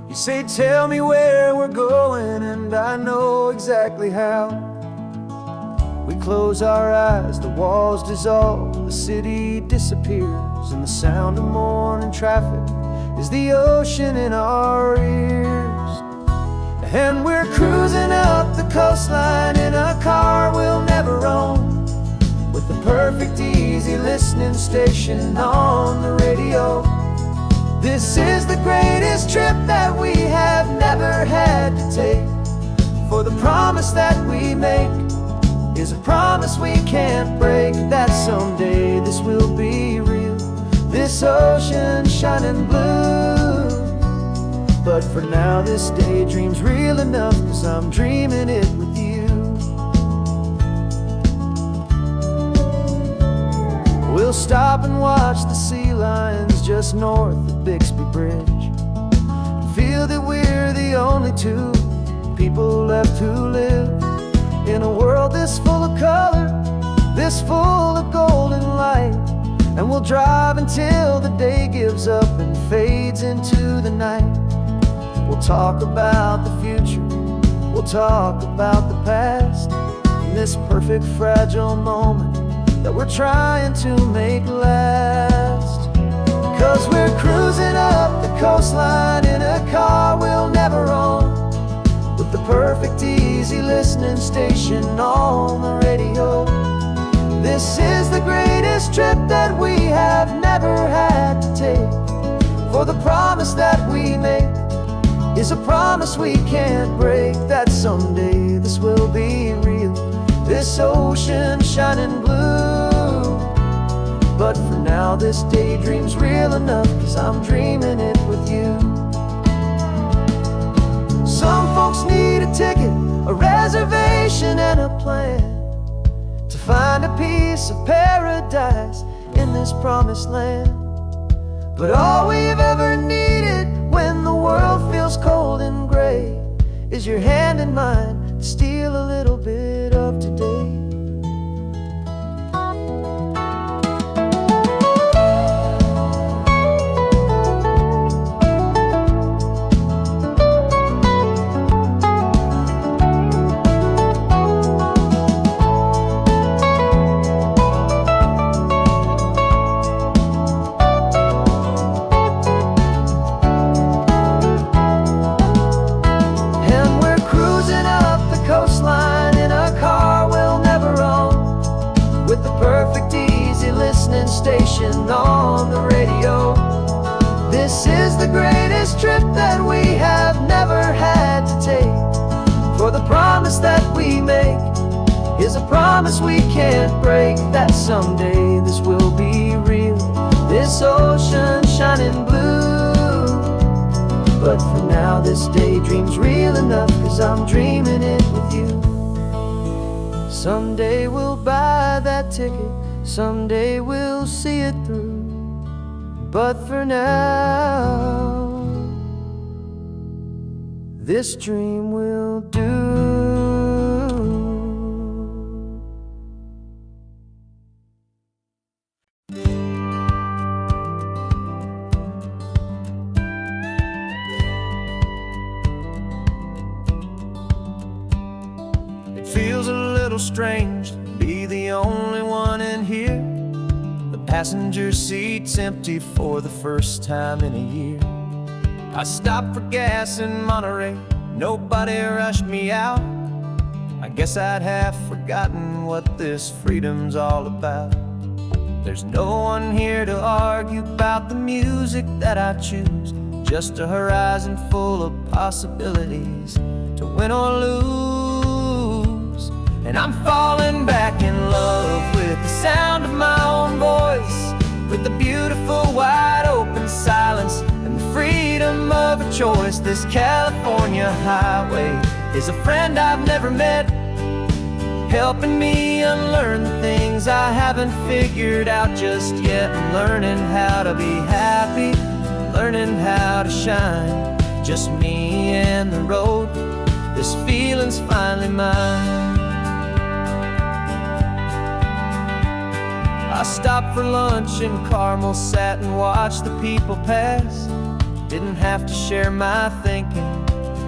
You say, tell me where we're going, and I know exactly how. We close our eyes, the walls dissolve, the city disappears, and the sound of morning traffic is the ocean in our ears. And we're cruising up the coastline in a car we'll never own, with the perfect easy listening station on the radio. This is the greatest trip that we have never had to take, for the promise that we make is a promise we can't break, that someday this will be real, this ocean shining blue. But for now this daydream's real enough, 'cause I'm dreaming it with you. We'll stop and watch the sea lions just north of Bixby Bridge, and feel that we're the only 2 people left who live in a world this full of color, this full of golden light. And we'll drive until the day gives up and fades into the night. We'll talk about the future, we'll talk about the past, in this perfect fragile moment that we're trying to make last. 'Cause we're cruising up the coastline in a car we'll never own, with the perfect easy listening station on the radio. This is the greatest trip that we have never had to take, for the promise that we make is a promise we can't break, that someday this will be real, this ocean shining blue. But for now this daydream's real enough, 'cause I'm dreaming it with you. Some folks need a ticket, a reservation and a plan, to find a piece of paradise in this promised land. But all we've ever needed when the world feels cold and gray is your hand in mine to steal a little bit of today. Coastline in a greatest trip that we have never had to take. For the promise that we make is a promise we can't break, that someday this will be real, this ocean shining blue. But for now this daydream's real enough, 'cause I'm dreaming it with you. Someday we'll buy that ticket, someday we'll see it through. But for now, this dream will do. It feels a little strange to be the only one in here. The passenger seat's empty for the first time in a year. I stopped for gas in Monterey, nobody rushed me out. I guess I'd have forgotten what this freedom's all about. There's no one here to argue about the music that I choose, just a horizon full of possibilities to win or lose. And I'm falling back in love with the sound of my own voice, with the beautiful wide open silence and the freedom of a choice. This California highway is a friend I've never met, helping me unlearn the things I haven't figured out just yet. I'm learning how to be happy, learning how to shine, just me and the road. This feeling's finally mine. I stopped for lunch in Carmel, sat and watched the people pass. Didn't have to share my thinking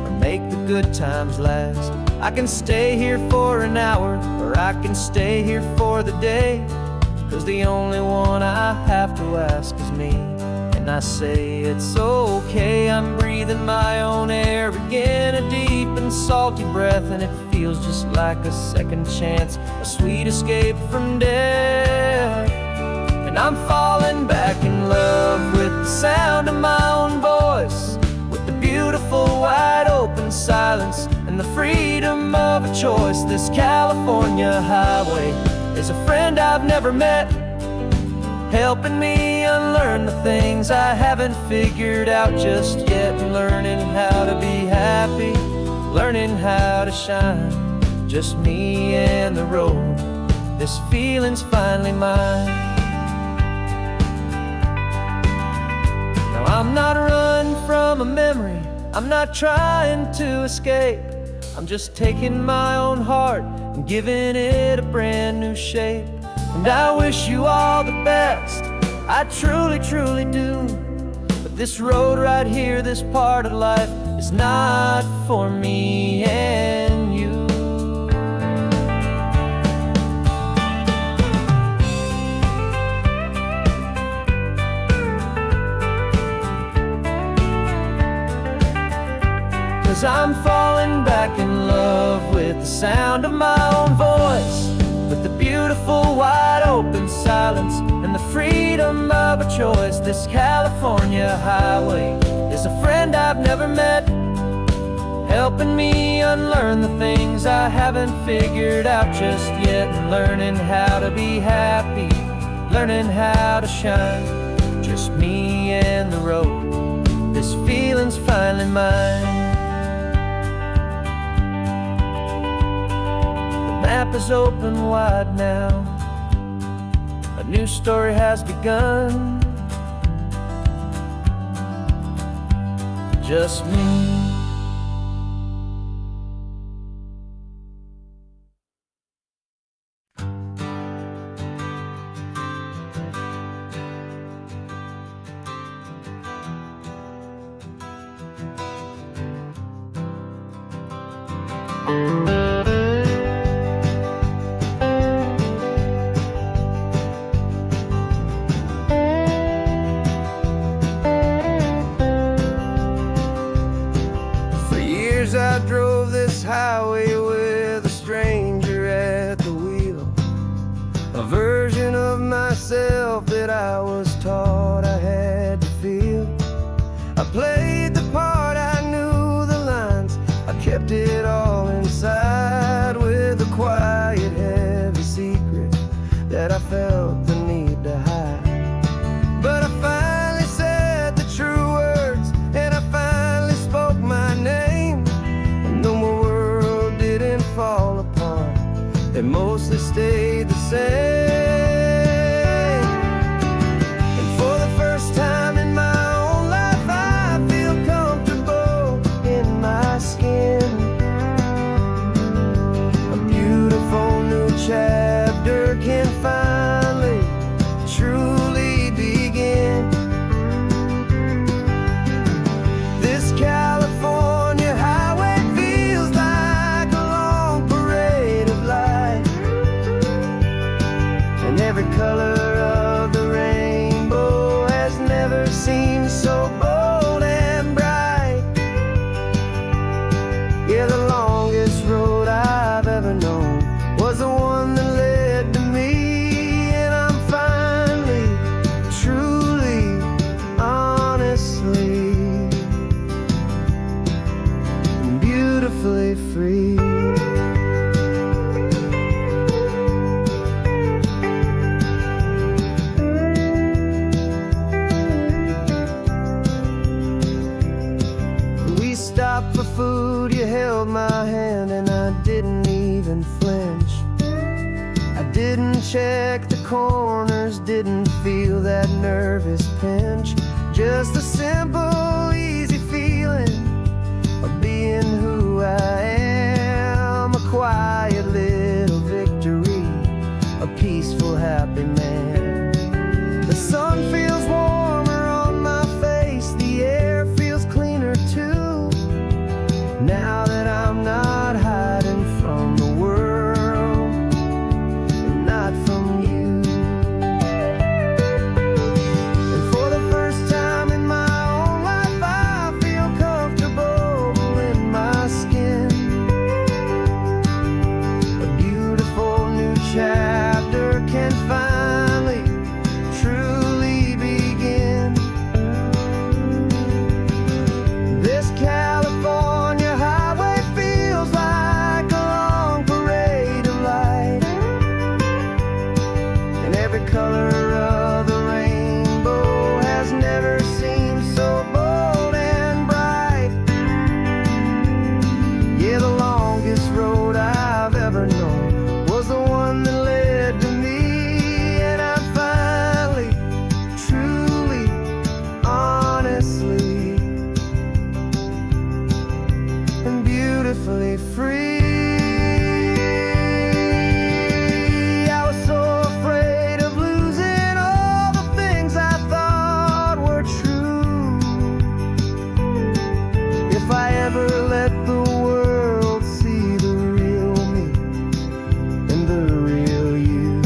or make the good times last. I can stay here for an hour, or I can stay here for the day, 'cause the only one I have to ask is me. And I say it's okay, I'm breathing my own air again, a deep and salty breath, and it feels just like a second chance, a sweet escape from death. And I'm falling back in love with the sound of my own voice, with the beautiful wide open silence and the freedom of a choice. This California highway is a friend I've never met, helping me unlearn the things I haven't figured out just yet. Learning how to be happy, learning how to shine, just me and the road. This feeling's finally mine. Now I'm not running from a memory, I'm not trying to escape. I'm just taking my own heart and giving it a brand new shape. And I wish you all the best, I truly, truly do. But this road right here, this part of life, is not for me and you. Cause I'm falling back in love with the sound of my own voice, with the beautiful wide open silence and the freedom of a choice. This California highway is a friend I've never met, helping me unlearn the things I haven't figured out just yet. And learning how to be happy, learning how to shine, just me and the road. This feeling's finally mine. The map is open wide now, a new story has begun, just me. I drove this highway with a stranger at the wheel, a version of myself that I was taught I had to feel. I played mostly stayed the same. And for the first time in my own life, I feel comfortable in my skin. A beautiful new chapter can finally truly begin. This California highway feels like a long parade of light, and every color of the rainbow has never seemed so bold and bright. Yeah, the longest road I've ever known was the one that led to me, and I'm finally, truly, honestly, beautifully free. We stopped for food, you held my hand, and I didn't even flinch. I didn't check the corners, didn't feel that nervous pinch. Just a simple, easy feeling of being who I am. A quiet little victory, a peaceful, happy man. The sun feels warmer on my face, the air feels cleaner too, now that I'm not hiding from the world and not from you. And for the first time in my own life, I feel comfortable in my skin. A beautiful new chapter can finally truly begin. This California highway feels like a long parade of light, and every color of the rainbow has never seemed so bold and bright. Yeah, the longest road I've ever known was the one that led to me, and I'm finally, truly, honestly, and beautifully free. I was so afraid of losing all the things I thought were true. If I ever let the world see the real me and the real you.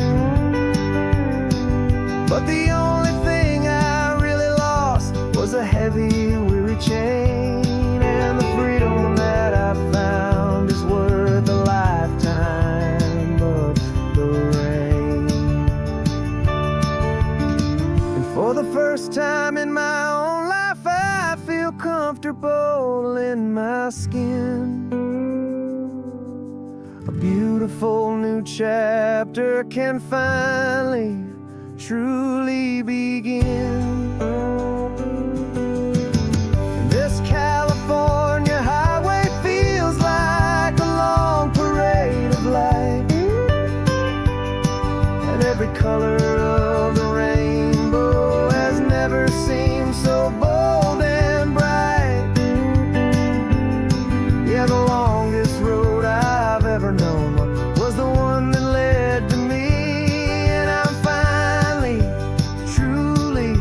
But the only thing I really lost was a heavy, weary chain, and the freedom that I found is worth a lifetime of the rain. And for the first time in my own life, I feel comfortable in my skin. A beautiful new chapter can finally, truly begin. This California highway feels like a long parade of light, and every color of the rainbow has never seemed so bold and bright. Yeah, the longest road I've ever known was the one that led to me, and I'm finally, truly,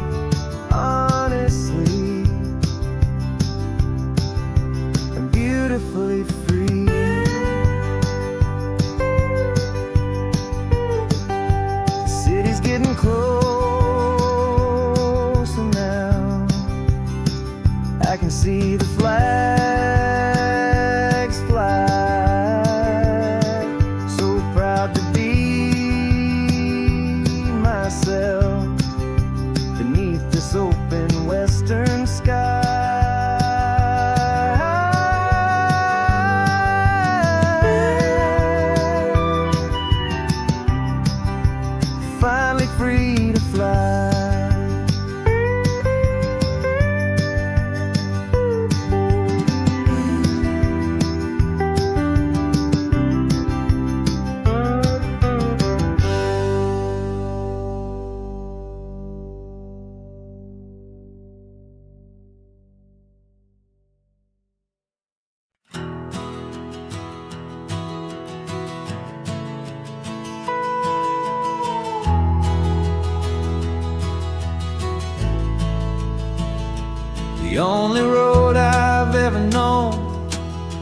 honestly, and beautifully free. The city's getting closer now. I can see the flags The only road I've ever known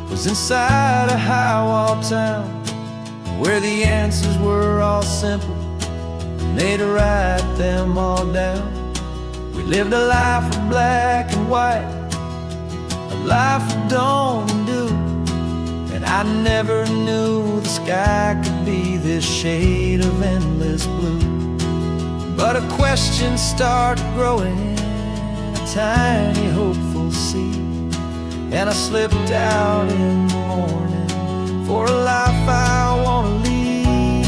was inside a high-wall town, where the answers were all simple and they'd write them all down. We lived a life of black and white, a life of dawn and dew, and I never knew the sky could be this shade of endless blue. But a question started growing, a tiny hopeful seed, and I slipped out in the morning for a life I want to lead.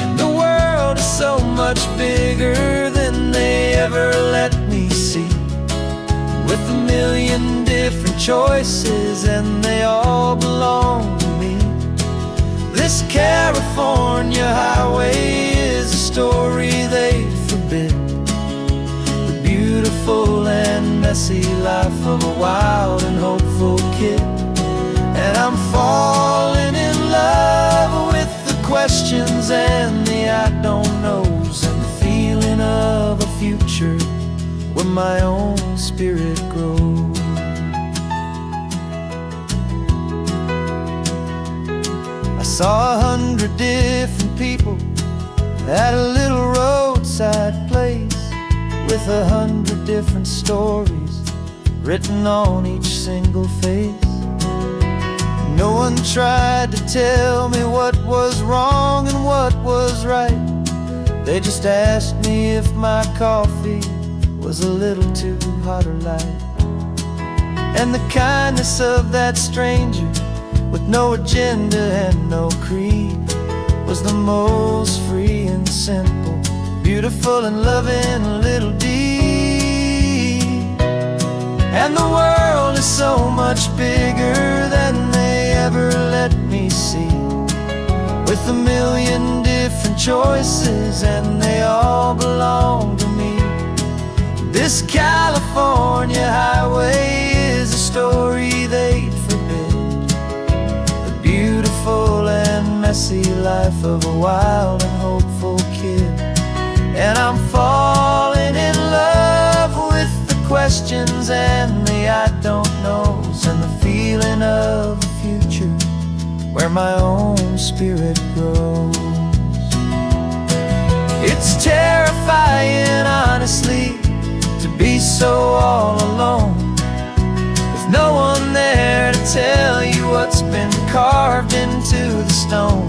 And the world is so much bigger than they ever let me see, with a million different choices and they all belong to me. This California highway is a story they forbid, the beautiful and messy life of a wild and hopeful kid. And I'm falling in love with the questions and the I don't knows, and the feeling of a future where my own spirit grows. I saw 100 different people at a little roadside place, with 100 different stories written on each single face. No one tried to tell me what was wrong and what was right. They just asked me if my coffee was a little too hot or light. And the kindness of that stranger, with no agenda and no creed, was the most free and simple, beautiful and loving little deed. And the world is so much bigger than they ever let me see, with a million different choices and they all belong to me. This California highway is a story they'd forbid, the beautiful and messy life of a wild and hopeful kid. And I'm falling in love with the questions and the I don't knows, and the feeling of a future where my own spirit grows. It's terrifying, honestly, to be so all alone, with no one there to tell you what's been carved into the stone.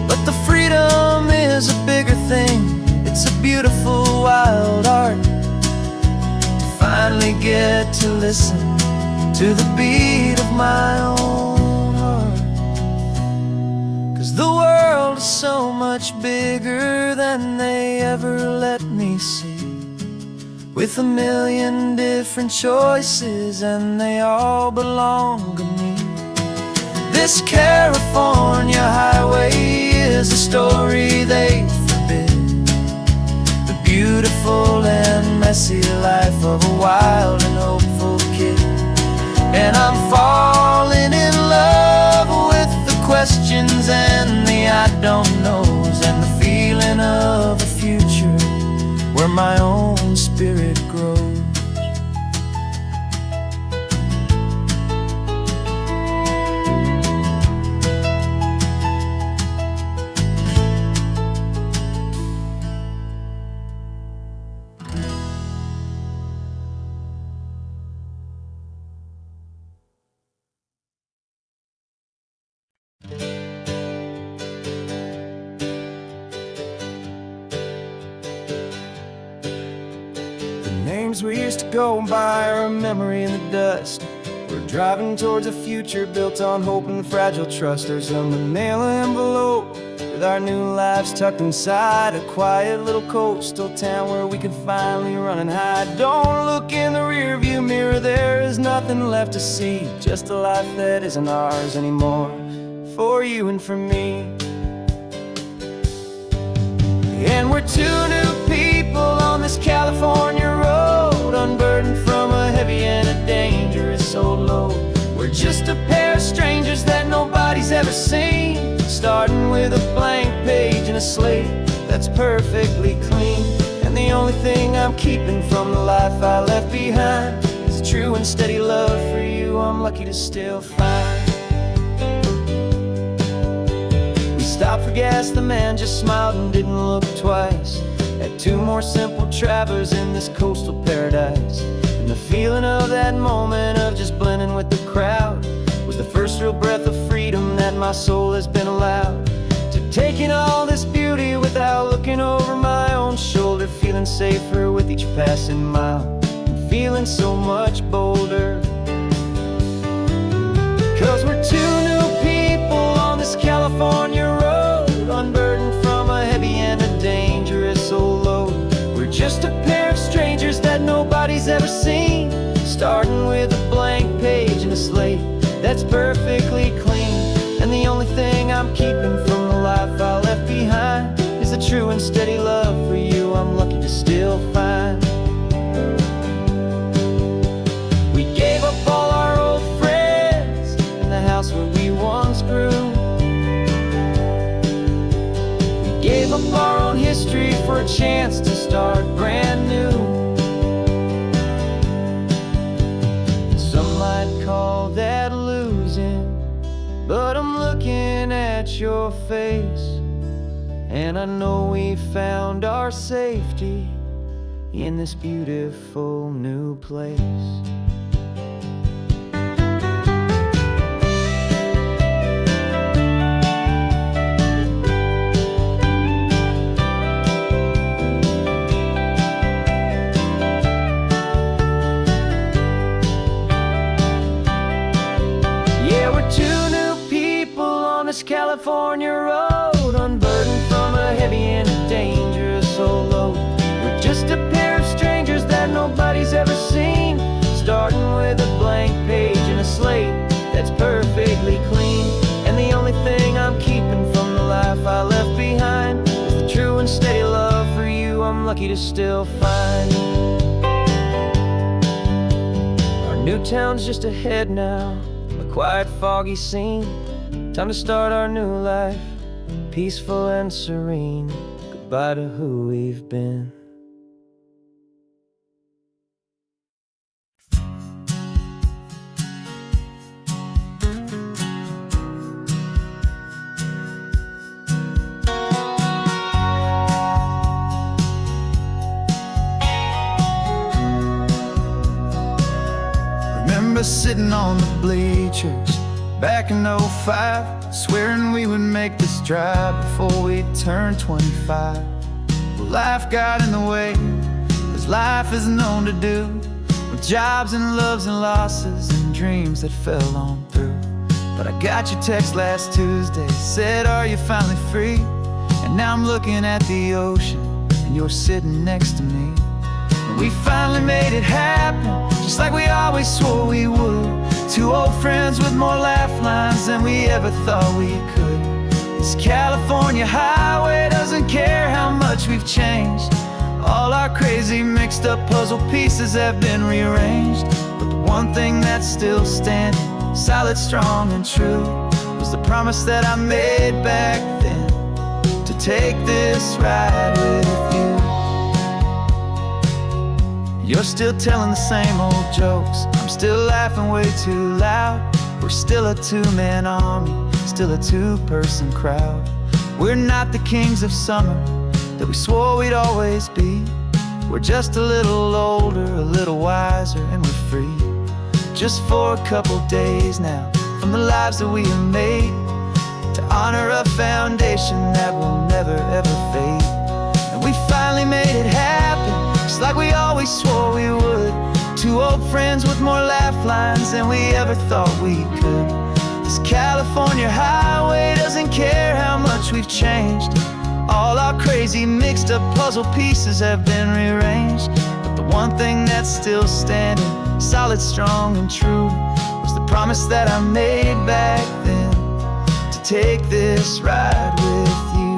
But the freedom is a bigger thing, it's a beautiful wild art, to finally get to listen to the beat of my own heart. 'Cause the world is so much bigger than they ever let me see, with a million different choices and they all belong to me. This California highway is a story they forbid, the beautiful and messy life of a wild and hopeful kid. And I'm falling in love with the questions and the I don't knows, and the feeling of a future where my own spirit grows. Names we used to go by are a memory in the dust. We're driving towards a future built on hope and fragile trust. There's a manila envelope with our new lives tucked inside, a quiet little coastal town where we could finally run and hide. Don't look in the rearview mirror, there is nothing left to see, just a life that isn't ours anymore, for you and for me. And we're two new people on this California road, unburdened from a heavy and a dangerous old load. We're just a pair of strangers that nobody's ever seen, starting with a blank page and a slate that's perfectly clean. And the only only thing I'm keeping from the life I left behind is a true and steady love for you I'm lucky to still find. We stopped for gas, the man just smiled and didn't look twice. Had two more simple travelers in this coastal paradise. And the feeling of that moment of just blending with the crowd was the first real breath of freedom that my soul has been allowed. To take in all this beauty without looking over my own shoulder, feeling safer with each passing mile, and feeling so much bolder. 'Cause we're two new people on this California road, unburdened from a heavy and a dangerous old load. We're just a pair of strangers that nobody's ever seen, starting with a blank page and a slate that's perfectly clean. And the only thing I'm keeping from the life I left behind is a true and steady love for you I'm lucky to still find. We gave up all our old friends and the house where we once grew. We gave up our own history for a chance to start brand new. Some might call that losing, but I'm looking at your face, and I know we found our safety in this beautiful new place. This California road, unburdened from a heavy and a dangerous old load. We're just a pair of strangers that nobody's ever seen, starting with a blank page and a slate that's perfectly clean. And the only thing I'm keeping from the life I left behind is the true and steady love for you I'm lucky to still find. Our new town's just ahead now, a quiet, foggy scene. Time to start our new life, peaceful and serene. Goodbye to who we've been. Remember sitting on the bleachers back in '05, swearing we would make this drive before we turned 25. Well, life got in the way, as life is known to do, with jobs and loves and losses and dreams that fell on through. But I got your text last Tuesday, said, are you finally free? And now I'm looking at the ocean, and you're sitting next to me. And we finally made it happen, just like we always swore we would. Two old friends with more laugh lines than we ever thought we could. This California highway doesn't care how much we've changed. All our crazy mixed up puzzle pieces have been rearranged. But the one thing that's still standing, solid, strong and true, was the promise that I made back then, to take this ride with you. You're still telling the same old jokes, I'm still laughing way too loud. We're still a two-man army, still a two-person crowd. We're not the kings of summer that we swore we'd always be. We're just a little older, a little wiser, and we're free. Just for a couple days now, from the lives that we have made, to honor a foundation that will never ever fade. And we finally made it happen, just like we always swore we would. Two old friends with more laugh lines than we ever thought we could. This California highway doesn't care how much we've changed. All our crazy mixed up puzzle pieces have been rearranged. But the one thing that's still standing, solid, strong and true, was the promise that I made back then, to take this ride with you.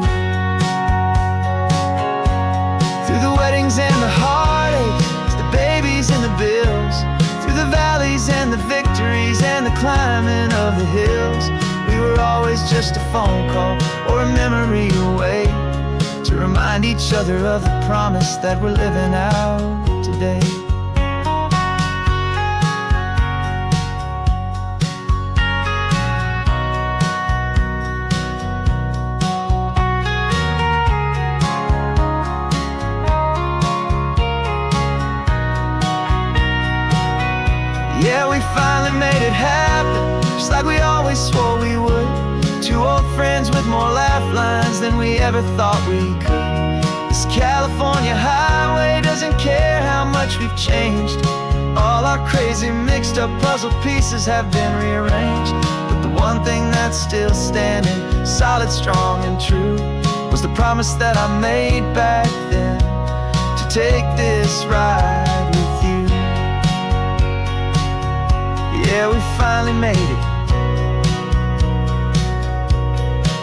Through the weddings and the heartaches, the babies and the bills, through the valleys and the victories and the climbing of the hills, we were always just a phone call or a memory away. to remind each other of the promise that we're living out today. Yeah, we finally made it happen, just like we always swore we would. Two old friends with more laugh lines than we ever thought we could. This California highway doesn't care how much we've changed. All our crazy mixed up puzzle pieces have been rearranged. But the one thing that's still standing, solid, strong and true, was the promise that I made back then, to take this ride with you. Yeah, we finally made it,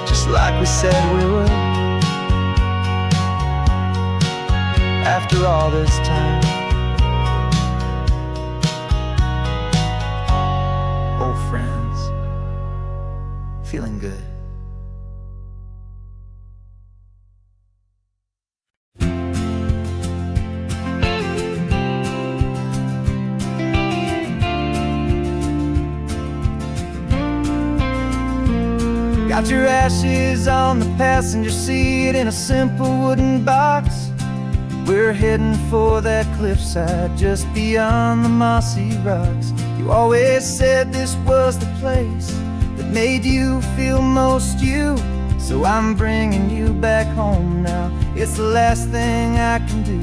just like we said we would. After all this time, old friends, feeling good. Got your ashes on the passenger seat in a simple wooden box. We're heading for that cliffside just beyond the mossy rocks. You always said this was the place that made you feel most you. So I'm bringing you back home now, it's the last thing I can do.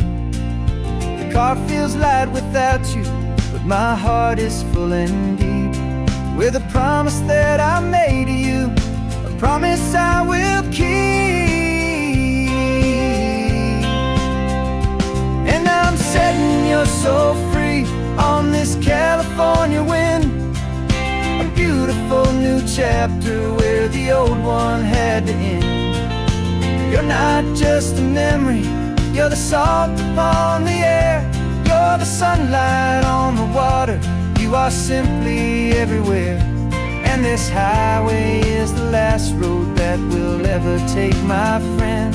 The car feels light without you, but my heart is full and deep with a promise that I made to you, a promise I will keep. And I'm setting your soul free on this California wind, a beautiful new chapter where the old one had to end. You're not just a memory, you're the salt upon the air, you're the sunlight on the water, you are simply everywhere. And this highway is the last road that we'll ever take, my friend.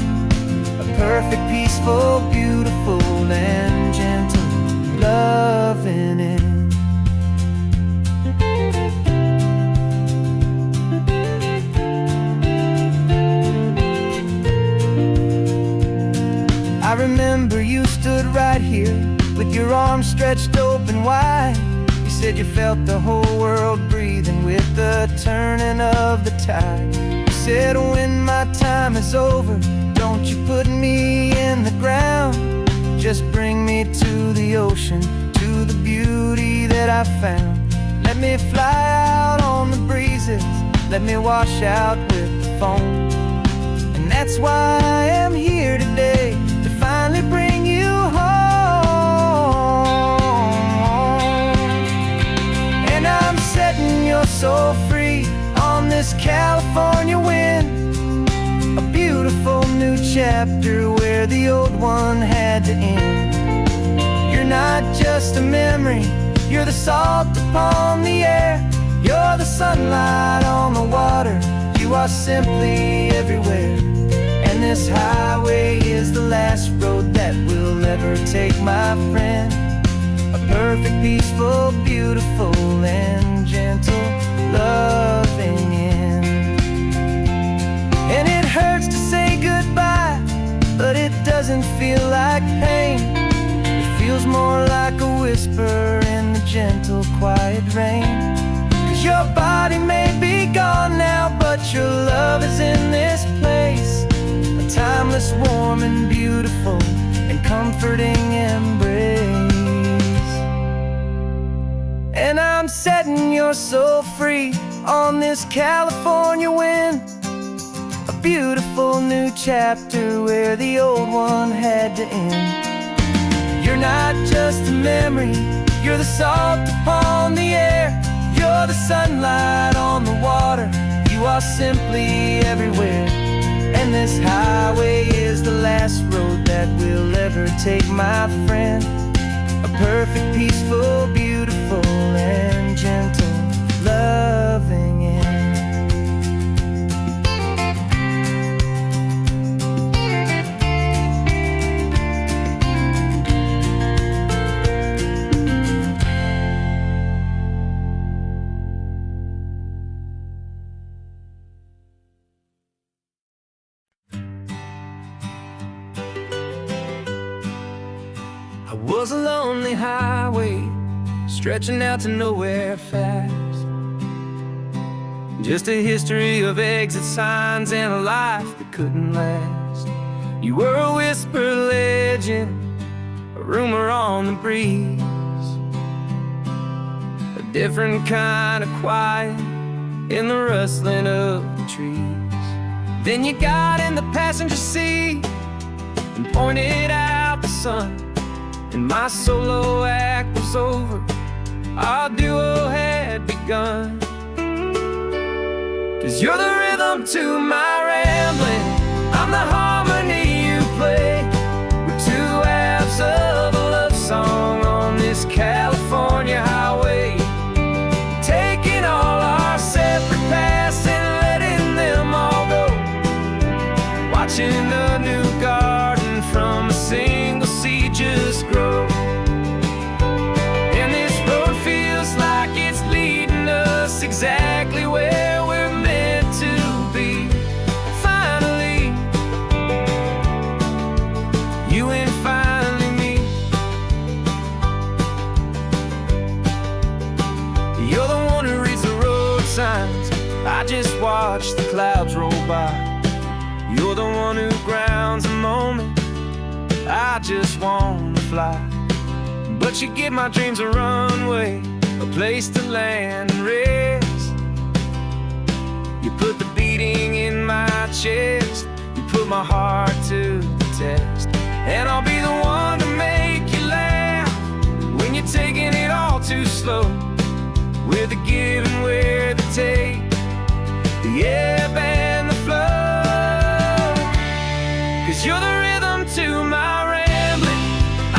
A perfect, peaceful, beautiful, and gentle, loving end. I remember you stood right here with your arms stretched open wide. You said you felt the whole world breathing with the turning of the tide. You said when my time is over, don't you put me in the ground, just bring me to the ocean, to the beauty that I found. Let me fly out on the breezes, let me wash out with the foam. And that's why I am here today, to finally bring you home. And I'm setting your soul free on this California wind, a beautiful new chapter where the old one had to end. You're not just a memory, you're the salt upon the air, you're the sunlight on the water, you are simply everywhere. And this highway is the last road that we'll ever take, my friend. A perfect, peaceful, beautiful, and gentle, loving end. And it hurts to say goodbye, but it doesn't feel like pain. It feels more like a whisper in the gentle, quiet rain. 'Cause your body may be gone now, but your love is in this place, a timeless, warm and beautiful and comforting embrace. And I'm setting your soul free on this California wind, a beautiful new chapter where the old one had to end. You're not just a memory, you're the salt upon the air, you're the sunlight on the water, you are simply everywhere. And this highway is the last road that we'll ever take, my friend. A perfect, peaceful, beautiful, and gentle, loving end. was a lonely highway stretching out to nowhere fast. Just a history of exit signs and a life that couldn't last. You were a whisper legend, a rumor on the breeze, a different kind of quiet in the rustling of the trees. Then you got in the passenger seat and pointed out the sun, and my solo act was over, our duo had begun. 'Cause you're the rhythm to my rambling, I'm the harmony you play. We're two halves of a love song on this California highway, taking all our separate paths and letting them all go, watching a new garden from a single seed just grow. And this road feels like it's leading us exactly where we're meant to be. Finally, you and finally me. You're the one who reads the road signs, I just watch the clouds roll by. You're the one who grounds the moment, I just wanna fly. But you give my dreams a runway, a place to land and rest. You put the beating in my chest, you put my heart to the test. And I'll be the one to make you laugh when you're taking it all too slow. We're the give and we're the take, the ebb and the flow. 'Cause you're the rhythm to my rambling,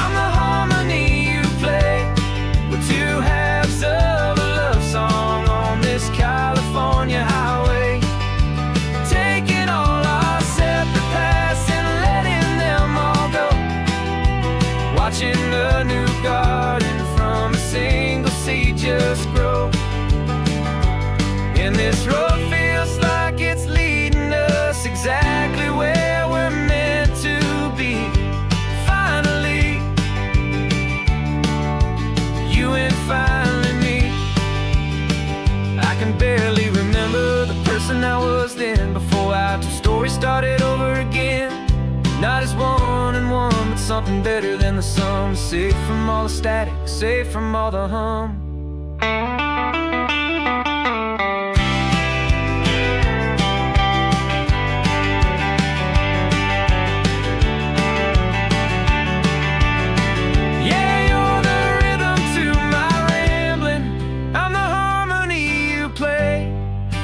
I'm the harmony you play. We're two halves of a love song on this California highway, taking all our separate paths and letting them all go, watching a new garden from a single seed just grow. And this road feels like it's leading us exactly where we're meant to be. Finally, you and finally me. I can barely remember the person I was then, before our two stories started over again. Not as one and one, but something better than the sum. Safe from all the static, safe from all the hum.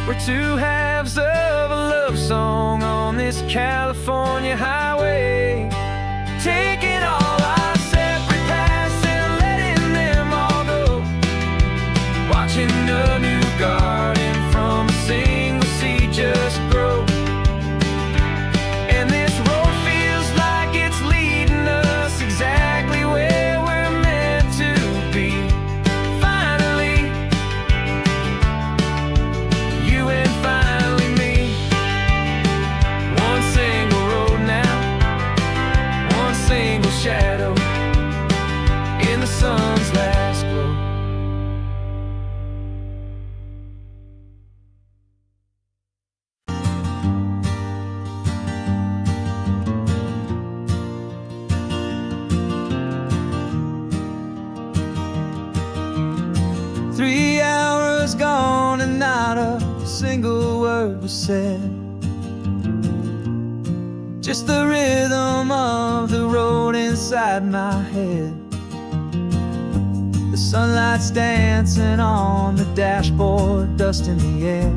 We're two halves of a love song on this California highway, taking all our separate paths and letting them all go, watching a new garden from a single seed just grow. And this road feels like it's leading us exactly where we're meant to be. Finally, you and finally me. One single road now, one single shadow in the sun's last glow. Three hours gone and not a single word was said. Just the rhythm of the road inside my head. The sunlight's dancing on the dashboard, dust in the air.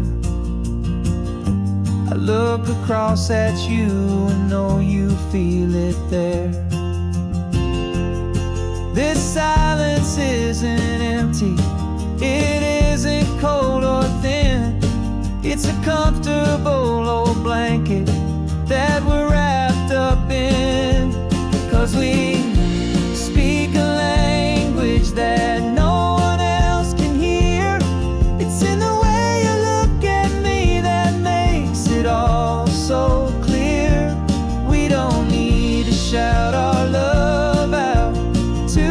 I look across at you and know you feel it there. This silence isn't empty, it isn't cold or thin. It's a comfortable old blanket that we're wrapped up in. 'Cause we speak a language that no one else can hear. It's in the way you look at me that makes it all so clear. We don't need to shout our love out to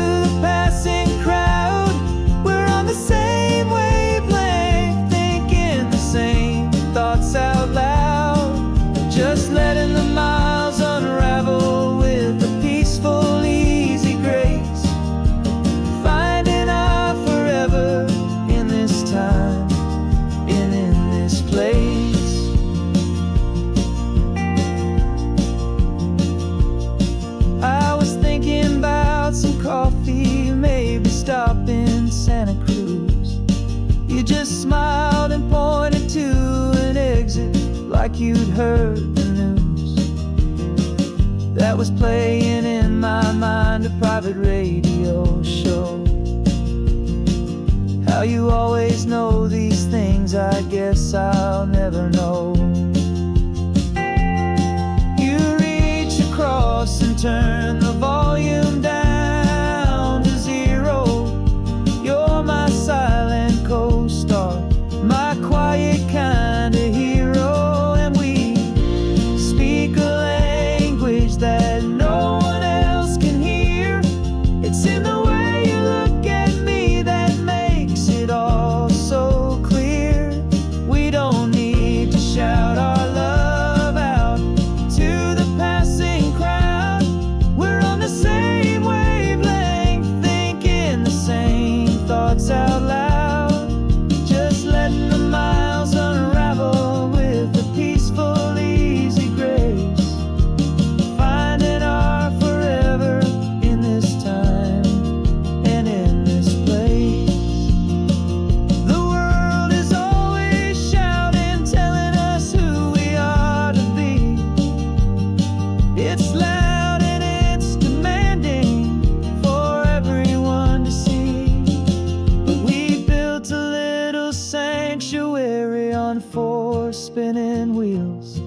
you'd heard the news that was playing in my mind, a private radio show. How you always know these things, I guess I'll never know. You reach across and turn the volume down to zero. You're my silent co-star, my quiet kind of hero. And we speak a language that no one else can hear. It's in the way you look at me that makes it all so clear. We don't need to shout our love out to the passing crowd. We're on the same wavelength, thinking the same thoughts out loud. Just letting the miles unravel with a peaceful, easy grace. Finding our forever in this time and in this place. The world is always shouting, telling us who we are to be. It's loud and it's demanding for everyone to see. But we built a little sanctuary on four spinning wheels,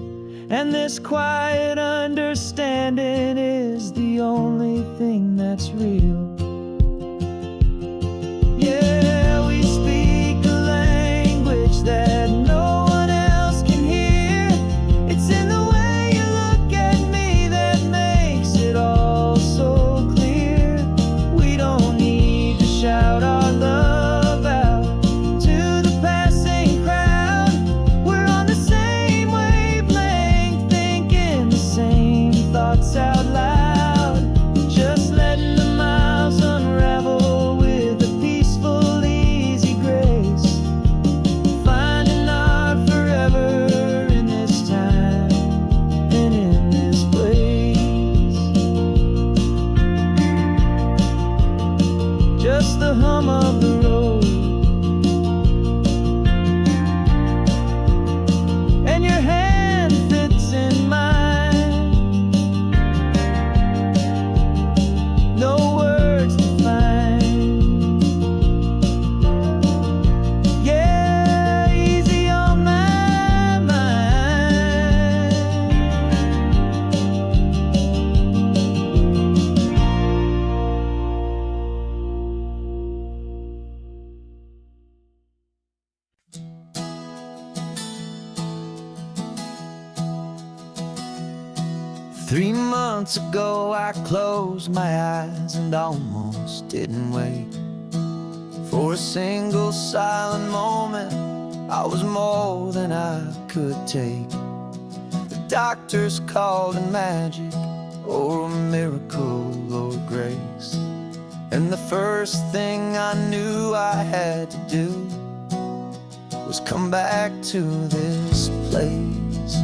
and this quiet understanding is the only thing that's real. Yeah, we speak a language that no one else can hear. It's in the way you look at me that makes it all so clear. We don't need to shout our love out to the passing crowd. We're on the same wavelength, thinking the same thoughts out loud. Just letting the miles unravel with a peaceful, easy grace. Finding our forever in this time and in this place. Just the hum of the road and your hand fits in mine. No words to find. Yeah, easy on my mind. Three months ago I closed my eyes and almost didn't wait for a single silent moment. I was more than I could take. The doctors called it magic or a miracle or grace. And the first thing I knew I had to do was come back to this place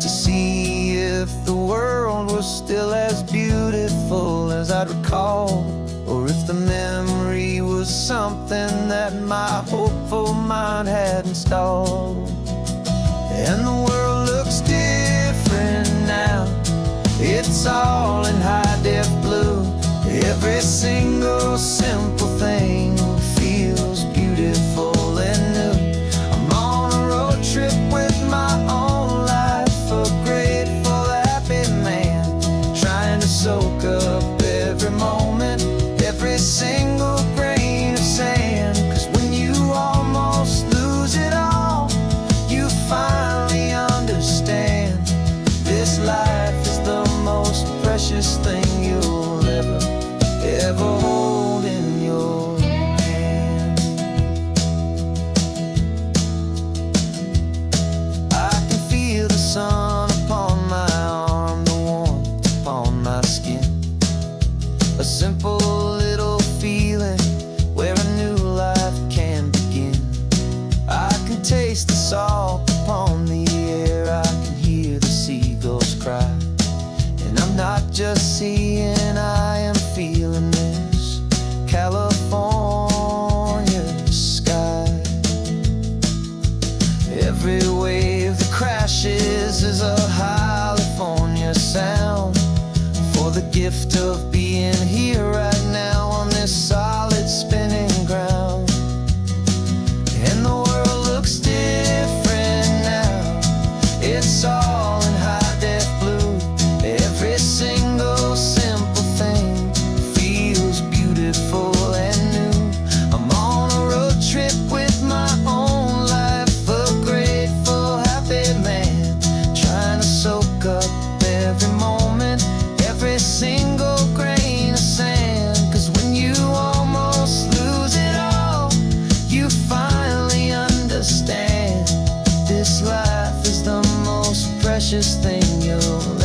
to see if the world was still as beautiful as I'd recall, or if the memory was something that my hopeful mind had installed. And the world looks different now. It's all in high-def blue. Every single simple thing feels beautiful and new. I'm on a road trip with my own life, a grateful, happy man, trying to soak up every moment, every single grain of sand. 'Cause when you almost lose it all, you finally understand this life is the most precious thing you'll ever hold in your hand. I can feel the sun upon my arm, the warmth upon my skin. A simple little feeling where a new life can begin. I can taste the salt upon the air, I can hear the seagulls cry. And I'm not just seeing, I am feeling this California sky. Every wave gift of being here right now on this solid spinning ground. And the world looks different now. It's all in high def blue. Every single simple thing feels beautiful and new. I'm on a road trip with my own life, a grateful, happy man, trying to soak up every moment, every single grain of sand. 'Cause when you almost lose it all, you finally understand this life is the most precious thing you'll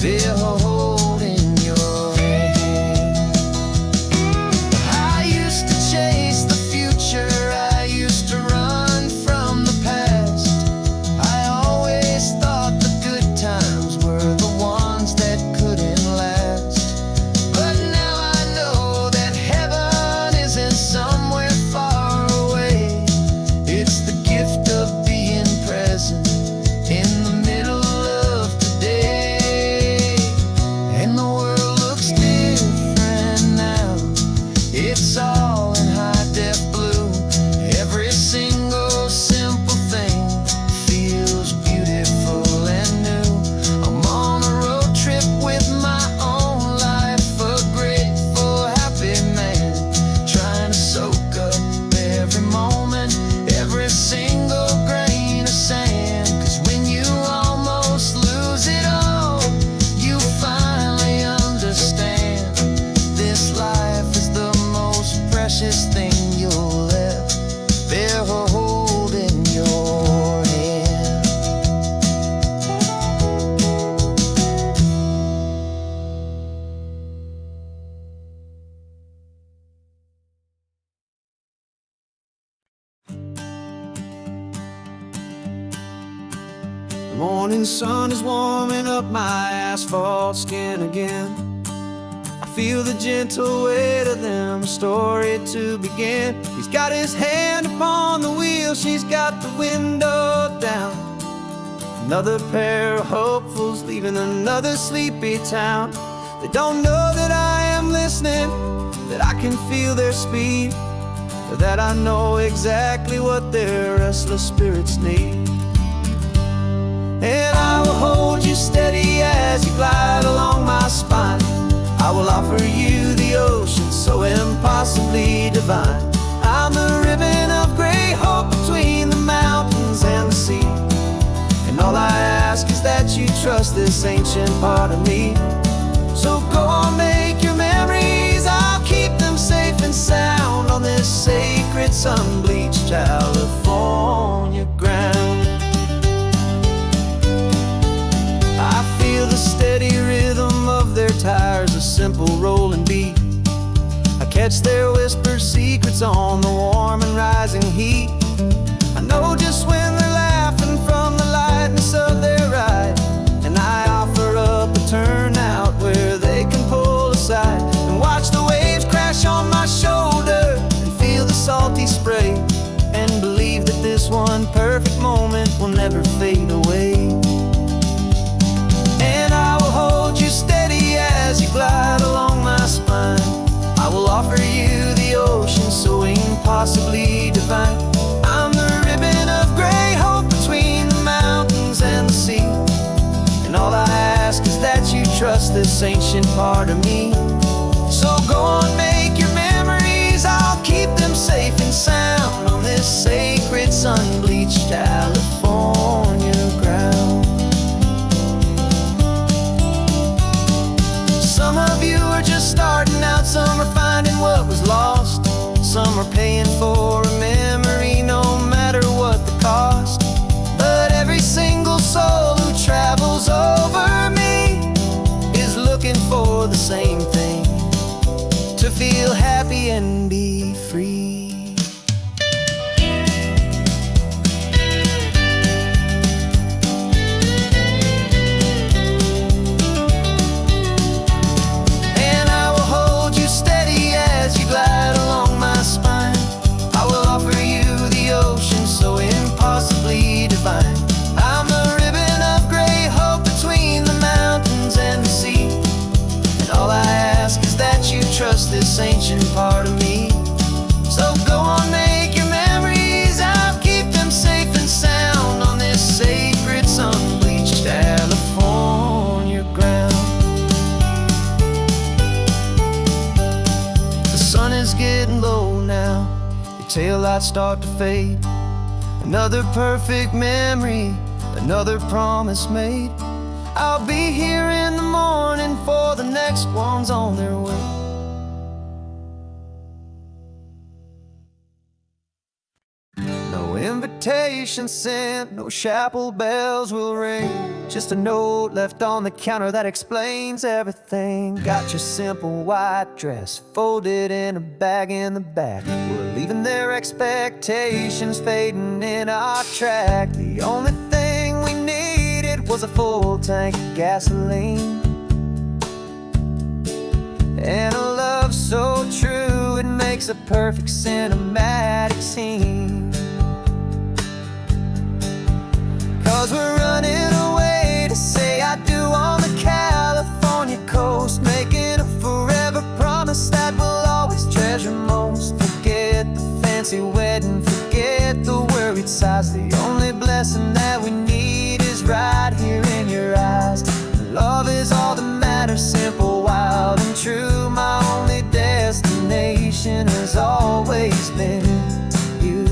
ever hold in your hand. I used to chase the future, I used to run from the past. I always thought the good times were the ones that couldn't last. But now I know that heaven isn't somewhere far away. It's the gift of being present in the middle of today. And the world looks different now. It's all in high def blue. Every single simple thing feels beautiful and new. I'm on a road trip with my own life, a grateful, happy man, trying to soak up every moment, every single grain of sand. 'Cause when you almost lose it all, you finally understand this life is the most precious thing you'll ever hold in your hand. The morning sun is warming up my asphalt skin again. I feel the gentle weight of them, a story to begin. He's got his hand upon the wheel, she's got the window down. Another pair of hopefuls leaving another sleepy town. They don't know that I am listening, that I can feel their speed, or that I know exactly what their restless spirits need. And I will hold you steady as you glide along my spine. I will offer you the ocean so impossibly divine. I'm the ribbon of gray hope between the mountains and the sea. And all I ask is that you trust this ancient part of me. So go on, make your memories, I'll keep them safe and sound on this sacred sun-bleached California ground. I feel the steady rhythm of their tires, a simple rolling beat. I catch their whispered secrets on the warm and rising heat. I know just when they're laughing from the lightness of their ride, and I offer up a turnout where they can pull aside and watch the waves crash on my shoulder and feel the salty spray, and believe that this one perfect moment will never fade away. And I will hold you steady as you glide along my spine. I will offer you the ocean so impossibly divine. I'm the ribbon of gray hope between the mountains and the sea. And all I ask is that you trust this ancient part of me. So go on, make your memories, I'll keep them safe and sound on this sacred sun-bleached California ground. Some of you are just starting out, some are finding what was lost, some are paying for a memory no matter what the cost. But every single soul who travels over me is looking for the same thing, to feel happy and be free. lights start to fade. Another perfect memory, another promise made. I'll be here in the morning for the next ones on their way. No invitation sent, no chapel bells will ring. Just a note left on the counter that explains everything. Got your simple white dress folded in a bag in the back. We're leaving their expectations fading in our track. The only thing we needed was a full tank of gasoline, and a love so true it makes a perfect cinematic scene. 'Cause we're running away to say I do on the California coast, making a forever promise that we'll always treasure most. Forget the fancy wedding, forget the worried sighs. The only blessing that we need is right here in your eyes. Love is all that matters, simple, wild, and true. My only destination has always been you.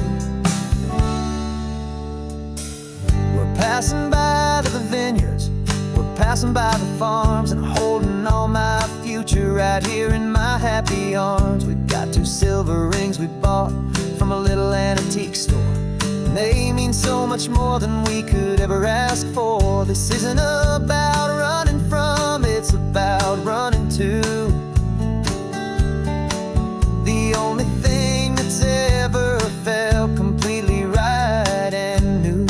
We're passing by the vineyards, we're passing by the farms, and holding all my future right here in my happy arms. We've got 2 silver rings we bought from a little antique store, and they mean so much more than we could ever ask for. This isn't about running from, it's about running to the only thing that's ever felt completely right and new.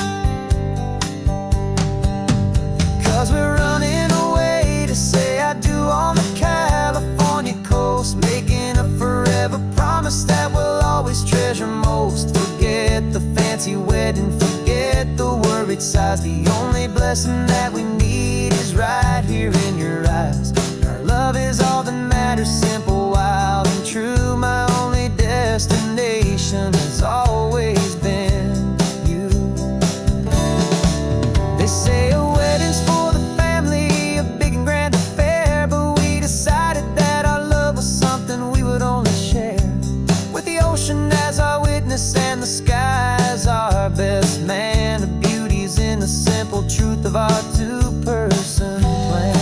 'Cause we're running away to say I do on the California coast, making a forever promise that we'll always treasure most. Forget the fancy wedding, forget the worried sighs. The only blessing that we need is right here in your eyes. Our love is all that matters, simple, wild, and true. My only destination has always been you. They say a wedding's for the family, a big and grand affair, but we decided that our love was something we would only share with the ocean as our witness and the sky as our best man. The beauty's in the simple truth of our 2-person plan.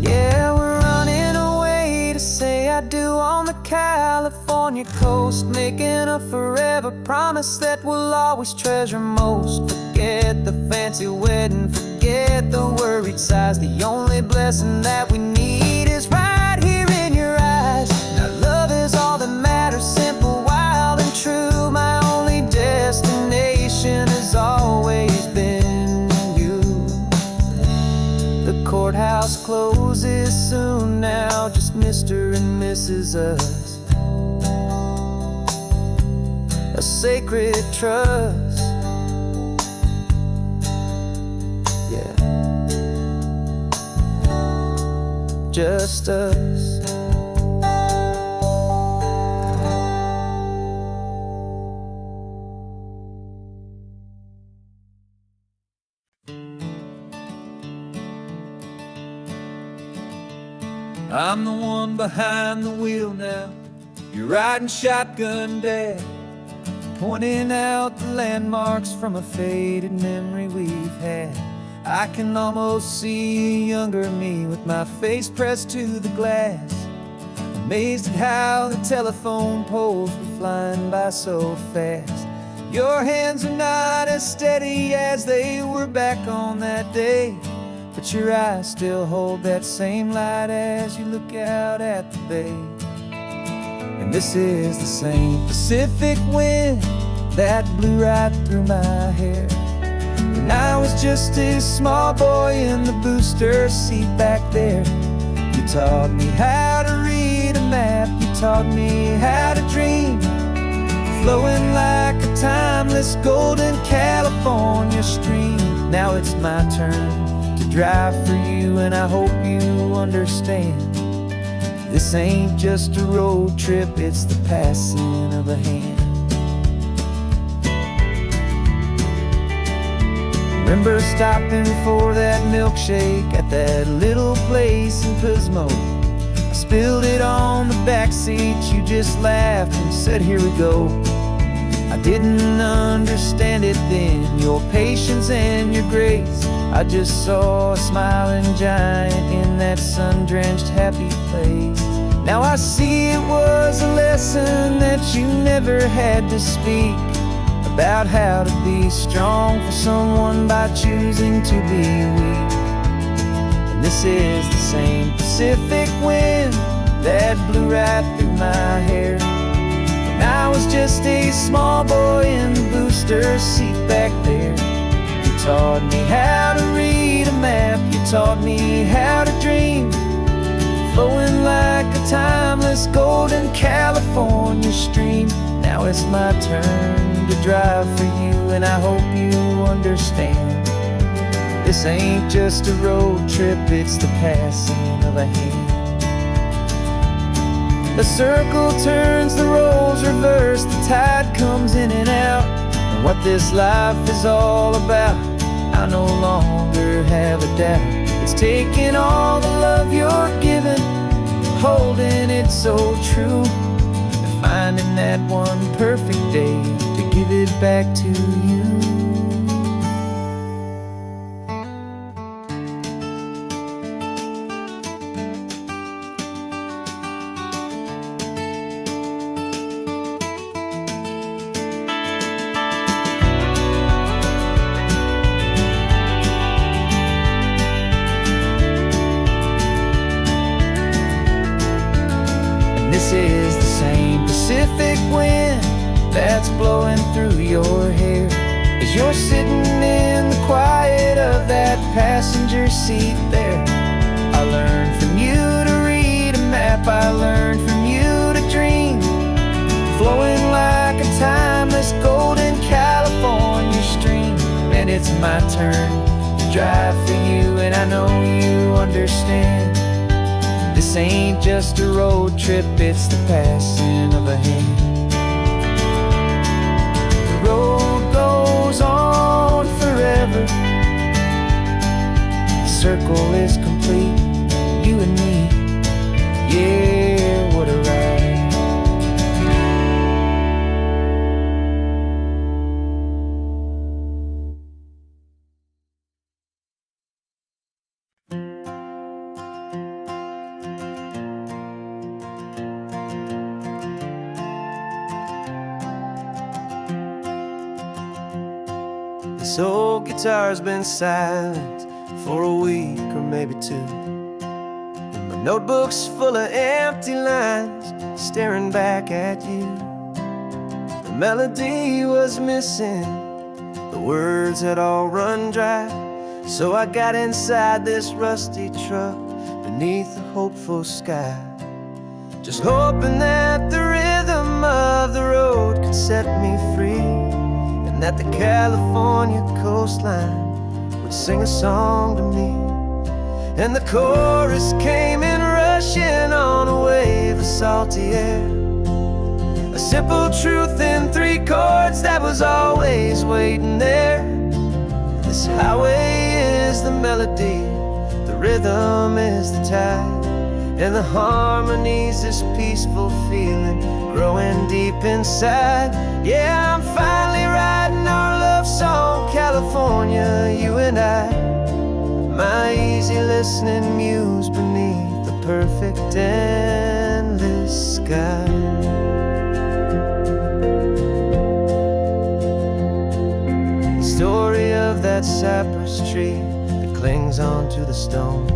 Yeah, we're running away to say I do on the California coast, making a forever promise that we'll always treasure most. Forget the fancy wedding, forget the worried sighs. The only blessing that we need is right here in your eyes. Now love is all that matters, simple, wild, and true. My only destination has always been you. The courthouse closes soon now, just Mr. and Mrs. Us. A sacred trust, yeah, just us. I'm the one behind the wheel now, you're riding shotgun, Dad, pointing out the landmarks from a faded memory we've had. I can almost see a younger me with my face pressed to the glass, amazed at how the telephone poles were flying by so fast. Your hands are not as steady as they were back on that day, but your eyes still hold that same light as you look out at the bay. And this is the same Pacific wind that blew right through my hair when I was just a small boy in the booster seat back there. You taught me how to read a map, you taught me how to dream, flowing like a timeless golden California stream. Now it's my turn to drive for you, and I hope you understand. This ain't just a road trip, it's the passing of a hand. Remember stopping for that milkshake at that little place in Pismo. I spilled it on the back seat, you just laughed and said, "Here we go." I didn't understand it then, your patience and your grace. I just saw a smiling giant in that sun-drenched happy place. Now I see it was a lesson that you never had to speak, about how to be strong for someone by choosing to be weak. And this is the same Pacific wind that blew right through my hair when I was just a small boy in the booster seat back there. You taught me how to read a map, you taught me how to dream, flowing like a timeless golden California stream. Now it's my turn to drive for you, and I hope you understand. This ain't just a road trip, it's the passing of a hand. The circle turns, the roles reverse, the tide comes in and out. And what this life is all about, I no longer have a doubt. It's taking all the love you're giving, holding it so true, and finding that one perfect day to give it back to you. This is the same Pacific wind that's blowing through your hair as you're sitting in the quiet of that passenger seat there. I learned from you to read a map, I learned from you to dream, flowing like a timeless golden California stream. And it's my turn to drive for you, and I know you understand. This ain't just a road trip, it's the passing of a hand. The road goes on forever, the circle is complete, you and me, yeah, what a ride. This old guitar's been silent for a week or maybe two, and my notebook's full of empty lines staring back at you. The melody was missing, the words had all run dry, so I got inside this rusty truck beneath a hopeful sky, just hoping that the rhythm of the road could set me free, and that the California coastline would sing a song to me. And the chorus came in rushing on a wave of salty air, a simple truth in 3 chords that was always waiting there. This highway is the melody, the rhythm is the tide, and the harmony's this peaceful feeling growing deep inside. Yeah, I'm finally writing our love song, California, you and I, my easy listening muse beneath the perfect endless sky. The story of that cypress tree that clings onto the stone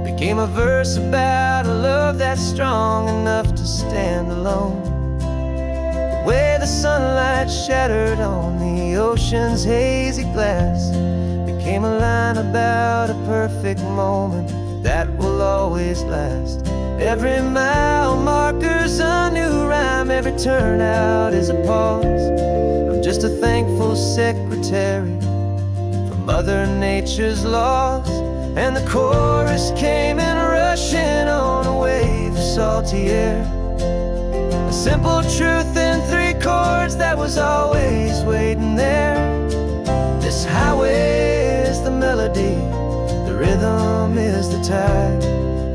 became a verse about a love that's strong enough to stand alone. The way the sunlight shattered on the ocean's hazy glass became a line about a perfect moment that will always last. Every mile marker's a new rhyme, every turnout is a pause. I'm just a thankful secretary for Mother Nature's laws. And the chorus came in rushing on a wave of salty air, a simple truth in 3 chords that was always waiting there. This highway rhythm is the tide,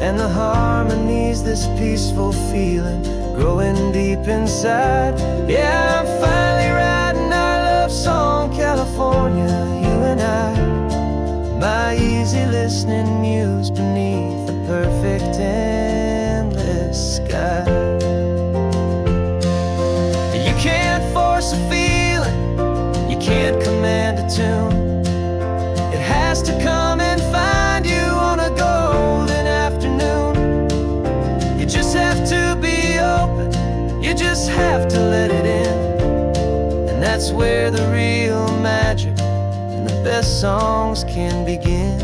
and the harmony's this peaceful feeling growing deep inside. Yeah, I'm finally writing our love song, California, you and I. My easy listening muse beneath the perfect endless sky. You can't force a feeling, you can't command a tune. It has to come and find you on a golden afternoon. You just have to be open, you just have to let it in. And that's where the real magic and the best songs can begin.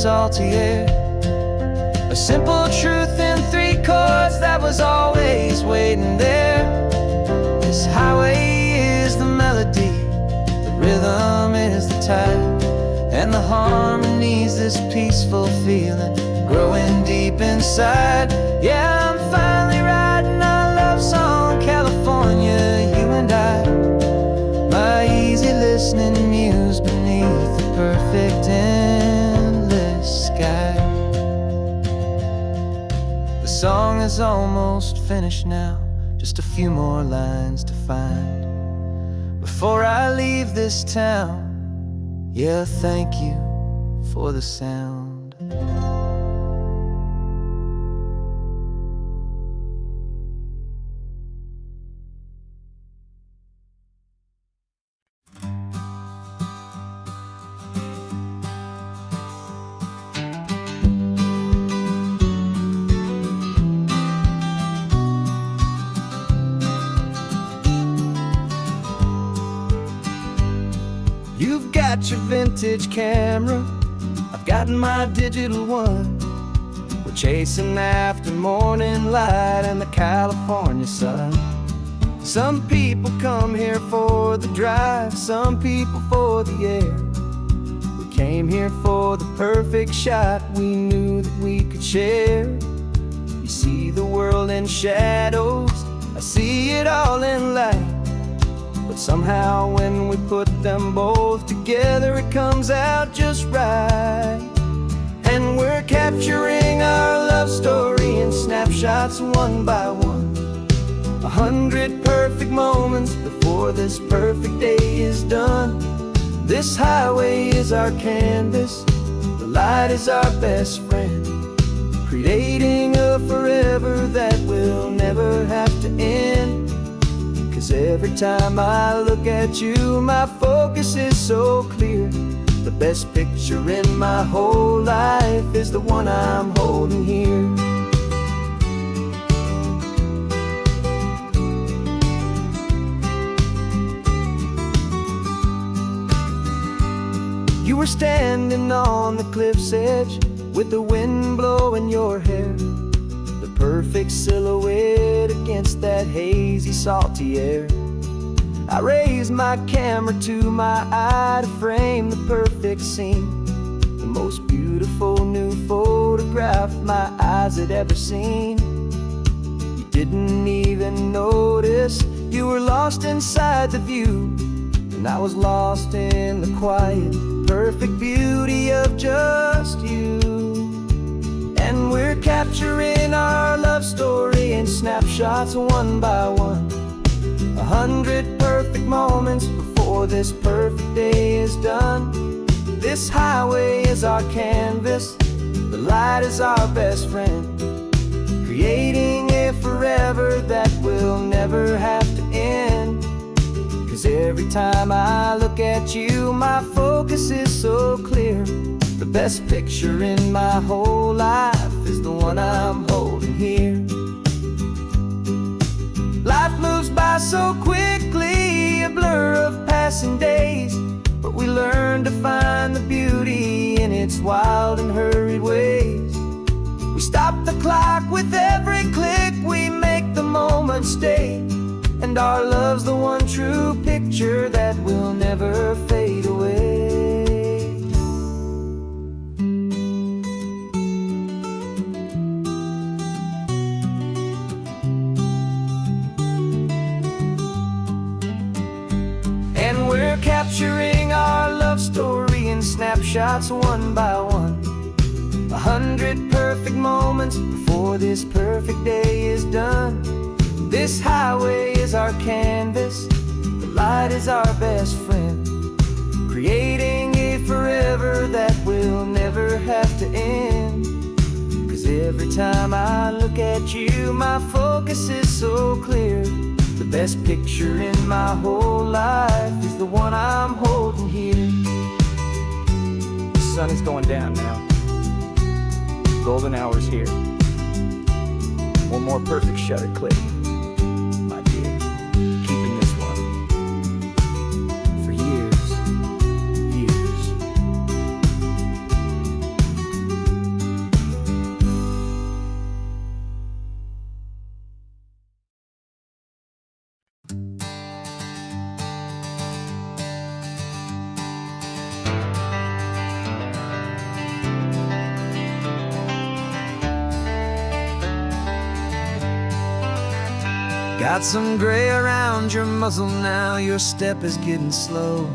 Salty air, a simple truth in 3 chords that was always waiting there. This highway is the melody, the rhythm is the tide, and the harmony's this peaceful feeling growing deep inside. Yeah, I'm finally writing our love song, California, you and I. My easy listening muse beneath the perfect sky. The song is almost finished now, just a few more lines to find before I leave this town. Yeah, thank you for the sound. You've got your vintage camera, I've got my digital one. We're chasing after morning light and the California sun. Some people come here for the drive, some people for the air. We came here for the perfect shot we knew that we could share. You see the world in shadows, I see it all in light. But somehow when we put them both together, it comes out just right. And we're capturing our love story in snapshots one by one. 100 perfect moments before this perfect day is done. This highway is our canvas, the light is our best friend, creating a forever that will never have to end. 'Cause every time I look at you, my focus is so clear. The best picture in my whole life is the one I'm holding here. You were standing on the cliff's edge with the wind blowing your hair, the perfect silhouette against that hazy, salty air. I raised my camera to my eye to frame the perfect scene, the most beautiful new photograph my eyes had ever seen. You didn't even notice you were lost inside the view, and I was lost in the quiet, perfect beauty of just you. And we're capturing our love story in snapshots one by one. 100 perfect moments before this perfect day is done. This highway is our canvas, the light is our best friend, creating a forever that will never have to end. 'Cause every time I look at you, my focus is so clear. The best picture in my whole life is the one I'm holding here. Life moves by so quickly, a blur of passing days, but we learn to find the beauty in its wild and hurried ways. We stop the clock with every click. We make the moment stay, and our love's the one true picture that will never fade away. And we're capturing our love story in snapshots one by one. 100 perfect moments before this perfect day is done. This highway is our canvas, the light is our best friend, creating a forever that will never have to end. 'Cause every time I look at you, my focus is so clear. The best picture in my whole life is the one I'm holding here. The sun is going down now. Golden hour's here. One more perfect shutter click, my dear. Keeping this one for years, years. Got some gray around your muzzle now, your step is getting slow,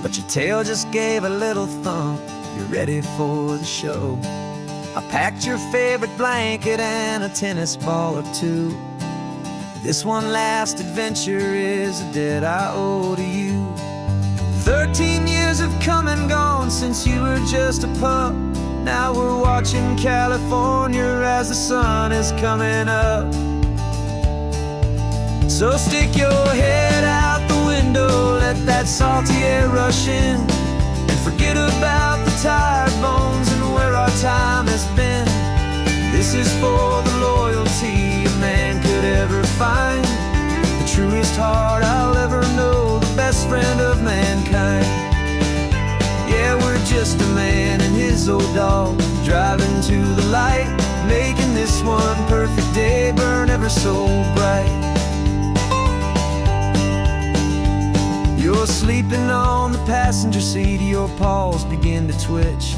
but your tail just gave a little thump, you're ready for the show. I packed your favorite blanket and a tennis ball or two. This one last adventure is a debt I owe to you. 13 years have come and gone since you were just a pup. Now we're watching California as the sun is coming up. So stick your head out the window, let that salty air rush in, and forget about the tired bones and where our time has been. This is for the loyalty a man could ever find, the truest heart I'll ever know, the best friend of mankind. Yeah, we're just a man and his old dog, driving to the light, making this one perfect day burn ever so bright. You're sleeping on the passenger seat, your paws begin to twitch,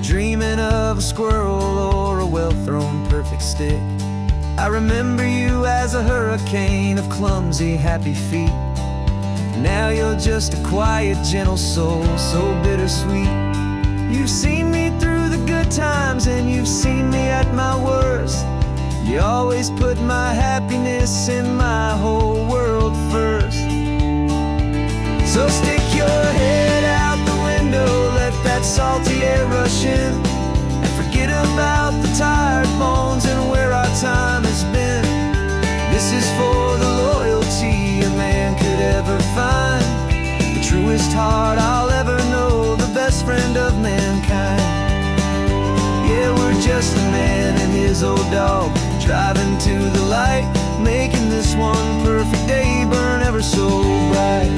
dreaming of a squirrel or a well-thrown perfect stick. I remember you as a hurricane of clumsy, happy feet. Now you're just a quiet, gentle soul, so bittersweet. You've seen me through the good times and you've seen me at my worst. You always put my happiness in my whole world first. So stick your head out the window, let that salty air rush in, and forget about the tired bones and where our time has been. This is for the loyalty a man could ever find, the truest heart I'll ever know, the best friend of mankind. Yeah, we're just a man and his old dog, driving to the light, making this one perfect day burn ever so bright.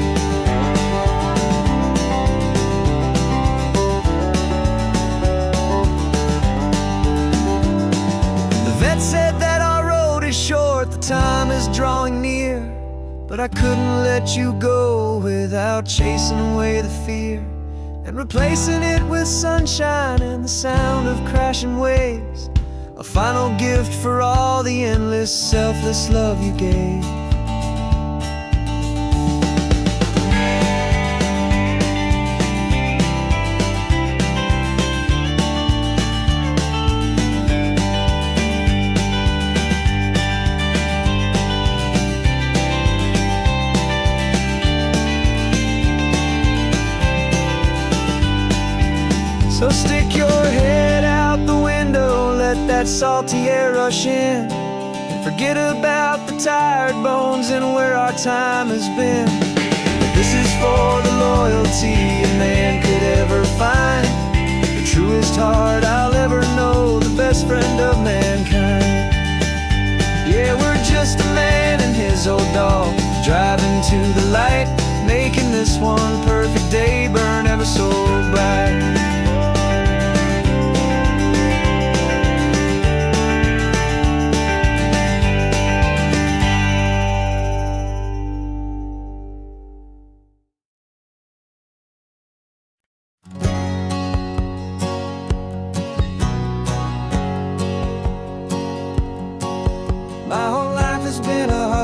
Said that our road is short, the time is drawing near, but I couldn't let you go without chasing away the fear and replacing it with sunshine and the sound of crashing waves, a final gift for all the endless, selfless love you gave. So stick your head out the window, let that salty air rush in, and forget about the tired bones and where our time has been. This is for the loyalty a man could ever find, the truest heart I'll ever know, the best friend of mankind. Yeah, we're just a man and his old dog, driving to the light, making this one perfect day burn ever so bright.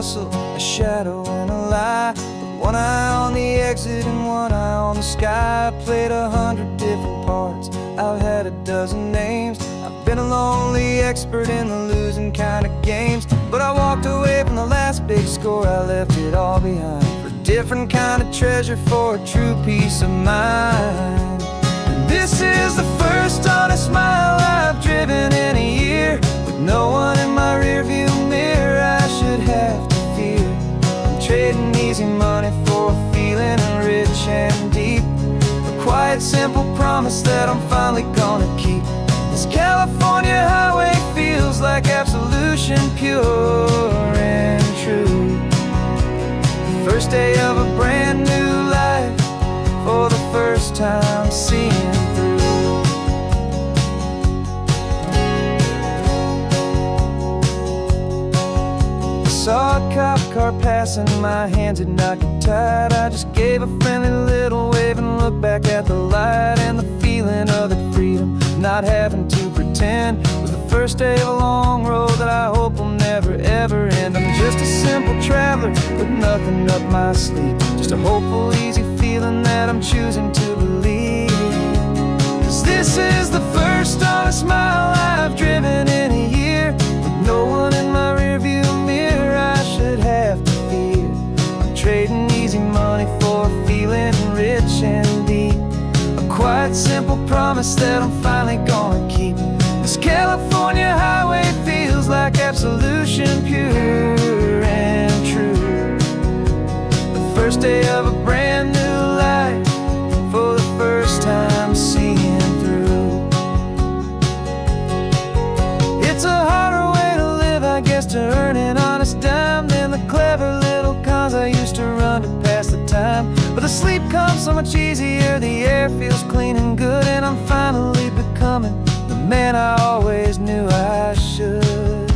hustle, a shadow and a lie. With one eye on the exit and one eye on the sky. I played 100 different parts, I've had a dozen names. I've been a lonely expert in the losing kind of games. But I walked away from the last big score, I left it all behind for a different kind of treasure, for a true peace of mind. And this is the first honest mile I've driven in a year, with no one in my rearview mirror I should have to fear. I'm trading easy money for a feeling rich and deep, a quiet simple promise that I'm finally gonna keep. This California highway feels like absolution, pure and true. The first day of a brand new life, for the first time seeing through. I saw a cop car passing, my hands had not got tied. I just gave a friendly little wave and looked back at the light. And the feeling of the freedom, not having to pretend, was the first day of a long road that I hope will never ever end. I'm just a simple traveler with nothing up my sleeve, just a hopeful easy feeling that I'm choosing to believe. 'Cause this is the first honest mile I've driven in a year, with no one in my rearview mirror I should have to fear. I'm trading easy money for a feeling rich and deep, a quiet simple promise that I'm finally gonna keep. This California highway feels like absolution, pure and true. The first day of a brand new life, for the first time seeing through. It's a harder way to live, I guess, to earn an honest dime than the clever little cons I used to run to pass the time. But the sleep comes so much easier, the air feels clean and good, and I'm finally becoming the man I always knew I should.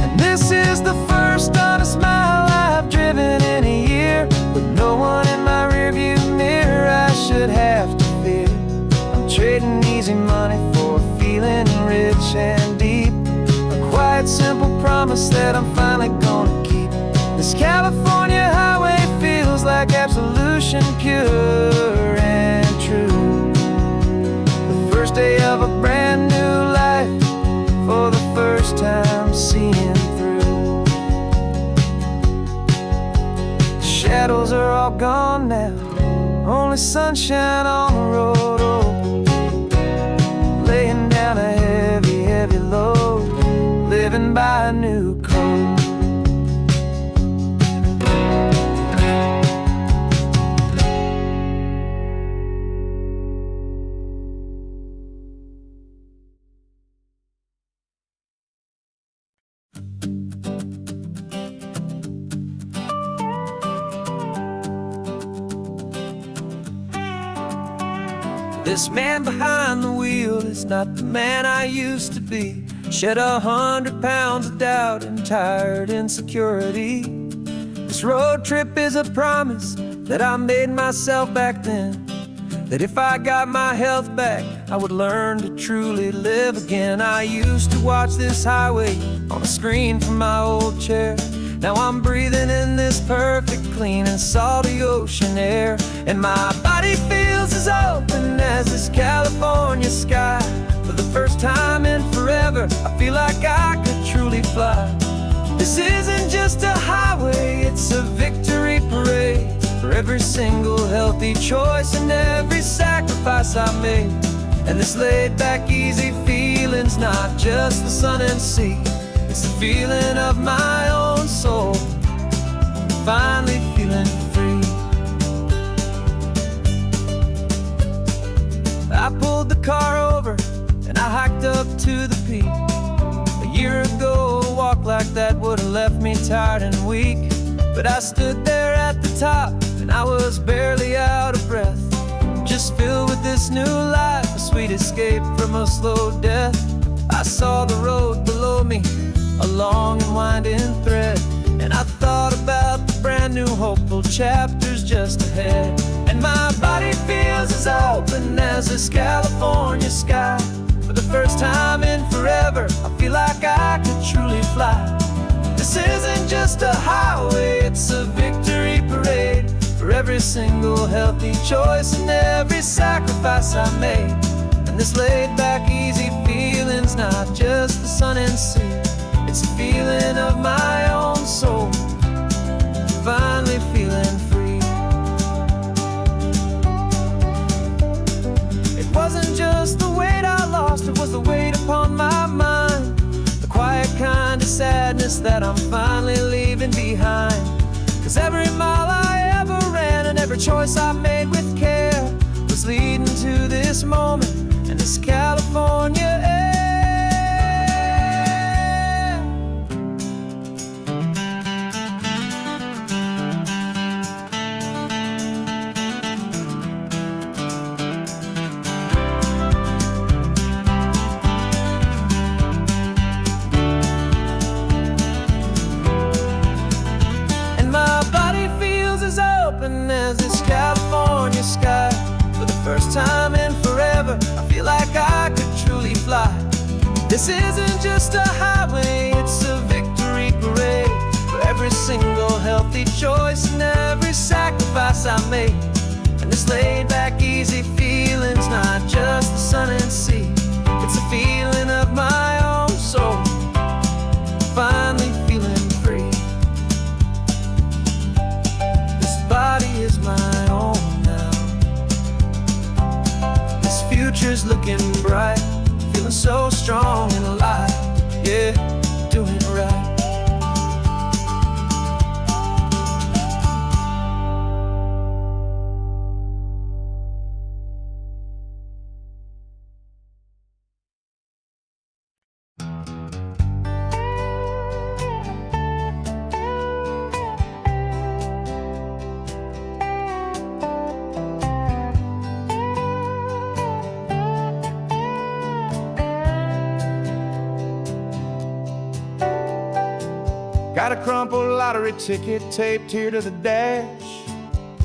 And this is the first honest mile I've driven in a year, with no one in my rearview mirror I should have to fear. I'm trading easy money for a feeling rich and deep, a quiet simple promise that I'm finally gonna keep. This California highway feels like absolution, pure and true. The first day of a brand new life, for the first time seeing through. The shadows are all gone now, only sunshine on the road. Oh, laying down a heavy, heavy load, living by a new code. This man behind the wheel is not the man I used to be. Shed 100 pounds of doubt and tired insecurity. This road trip is a promise that I made myself back then, that if I got my health back, I would learn to truly live again. I used to watch this highway on a screen from my old chair. Now I'm breathing in this perfect, clean and salty ocean air, and my body feels as open as this California sky. For the first time in forever, I feel like I could truly fly. This isn't just a highway, it's a victory parade, for every single healthy choice and every sacrifice I made. And this laid back easy feeling's not just the sun and sea, it's the feeling of my own soul, finally feeling free. I pulled the car over and I hiked up to the peak. A year ago, a walk like that would have left me tired and weak, but I stood there at the top and I was barely out of breath, just filled with this new life, a sweet escape from a slow death. I saw the road below me, a long and winding thread, and I thought about the brand new hopeful chapters just ahead. And my body feels as as open as this California sky. For the first time in forever, I feel like I could truly fly. This isn't just a highway, it's a victory parade for every single healthy choice and every sacrifice I made. And this laid back, easy feeling's not just the sun and sea, it's a feeling of my own soul, finally feeling free. It wasn't just the weight I lost, it was the weight upon my mind, the quiet kind of sadness that I'm finally leaving behind. 'Cause every mile I ever ran and every choice I made with care was leading to this moment and this California air. As this California sky. For the first time in forever, I feel like I could truly fly. This isn't just a highway, it's a victory parade for every single healthy choice and every sacrifice I made. And this laid back, easy feeling's not just the sun and sea, it's a feeling of my own soul, finally feeling free. Body is my own now. This future's looking bright, feeling so strong and alive. Yeah, doing it right. Got a crumpled lottery ticket taped here to the dash,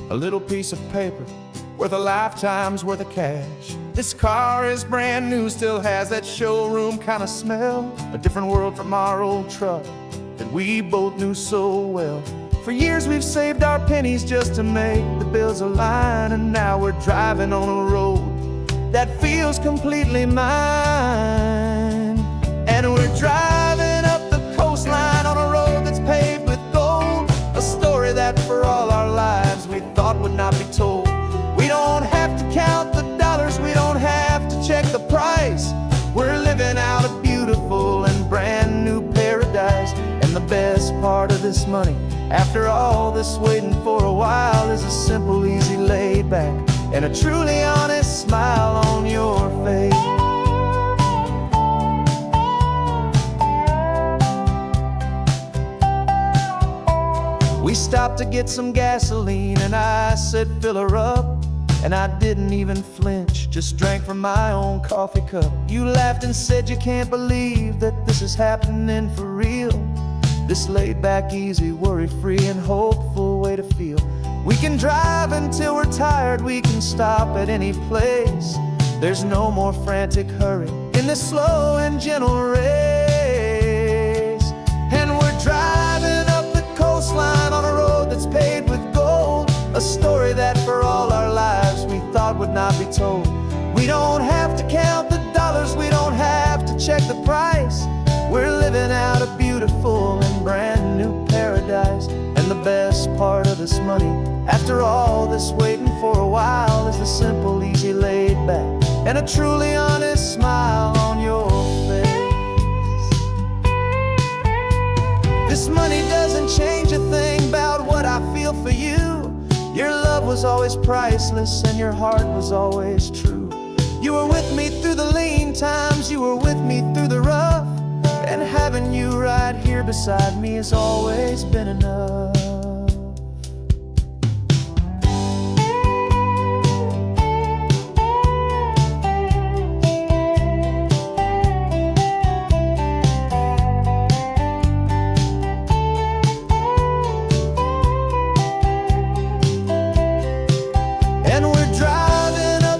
a little piece of paper worth a lifetime's worth of cash. This car is brand new, still has that showroom kind of smell, a different world from our old truck that we both knew so well. For years we've saved our pennies just to make the bills align, and now we're driving on a road that feels completely mine. And we're driving up the coastline on a road that's paved with gold, a story that for all our lives we thought would not be told. We don't have to count the dollars, we don't have to check the price. We're living out a beautiful and brand new paradise. And the best part of this money, after all this waiting for a while, is a simple, easy, laid back, and a truly honest smile on your face. We stopped to get some gasoline and I said fill her up, and I didn't even flinch, just drank from my own coffee cup. You laughed and said you can't believe that this is happening for real. This laid back, easy, worry-free and hopeful way to feel. We can drive until we're tired, we can stop at any place. There's no more frantic hurry in this slow and gentle race. And we're driving up the coastline on a road that's paved with gold, a story that for all our lives we thought would not be told. We don't have to count the dollars, we don't have to check the price. We're living out a beautiful and brand new paradise. And the best part of this money, after all this waiting for a while, is the simple, easy, laid back, and a truly honest smile on your face. This money doesn't change a thing about what I feel for you. Your love was always priceless and your heart was always true. You were with me through the lean times, you were with me through the rough, and having you right here beside me has always been enough. And we're driving up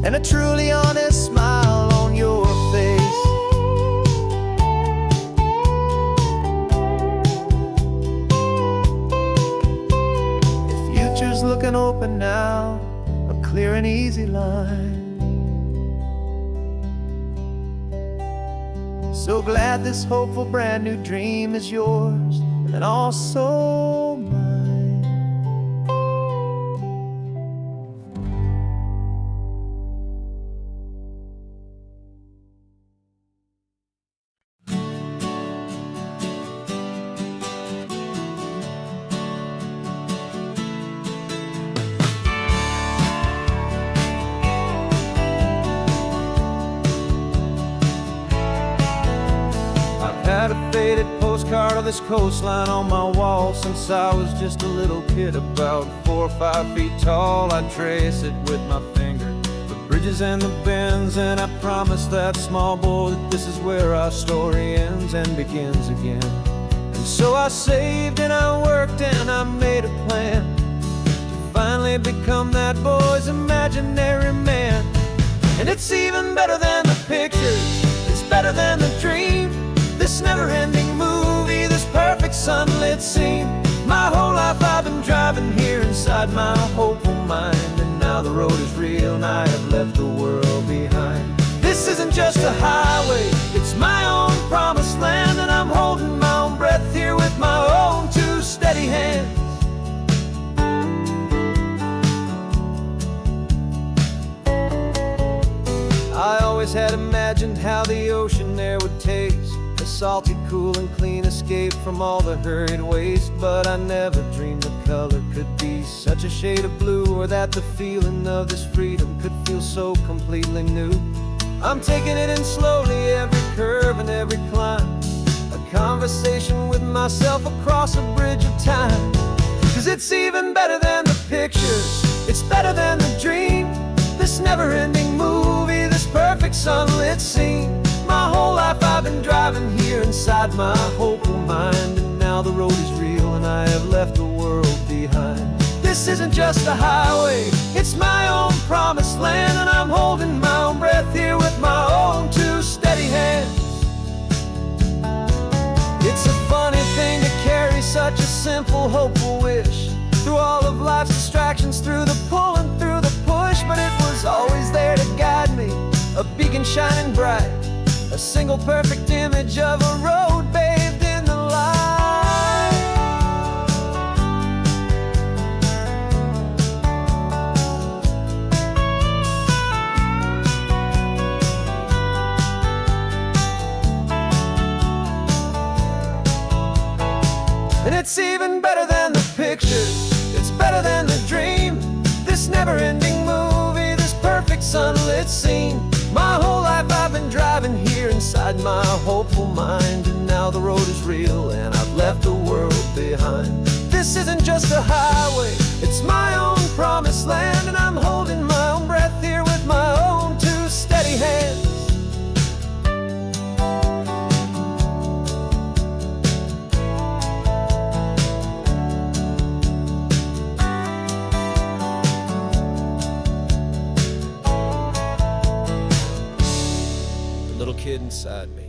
and a truly honest smile on your face. The future's looking open now, a clear and easy line. So glad this hopeful brand new dream is yours and also mine. Had a faded postcard of this coastline on my wall since I was just a little kid, about 4 or 5 feet tall. I trace it with my finger, the bridges and the bends, and I promised that small boy that this is where our story ends and begins again. And so I saved and I worked and I made a plan to finally become that boy's imaginary man. And it's even better than the pictures, it's better than the dream. This never-ending movie, this perfect sunlit scene. My whole life I've been driving here inside my hopeful mind, and now the road is real and I have left the world behind. This isn't just a highway, it's my own promised land, and I'm holding my own breath here with my own 2 steady hands. I always had imagined how the ocean air would taste, a salty, cool and clean escape from all the hurried waste. But I never dreamed the color could be such a shade of blue, or that the feeling of this freedom could feel so completely new. I'm taking it in slowly, every curve and every climb, a conversation with myself across a bridge of time. 'Cause it's even better than the pictures, it's better than the dream. This never-ending movie, this perfect sunlit scene. My whole life I've been driving here inside my hopeful mind, and now the road is real and I have left the world behind. This isn't just a highway, it's my own promised land, and I'm holding my own breath here with my own 2 steady hands. It's a funny thing to carry such a simple, hopeful wish through all of life's distractions, through the pull and through the push. But it was always there to guide me, a beacon shining bright, a single perfect image of a road bathed in the light. And it's even better than the pictures, it's better than the dream. This never-ending movie, this perfect sunlit scene. My whole life I've been driving here inside my hopeful mind, and now the road is real and I've left the world behind. This isn't just a highway, it's my own promised land, and I'm holding my own breath here with my own 2 steady hands. Little kid inside me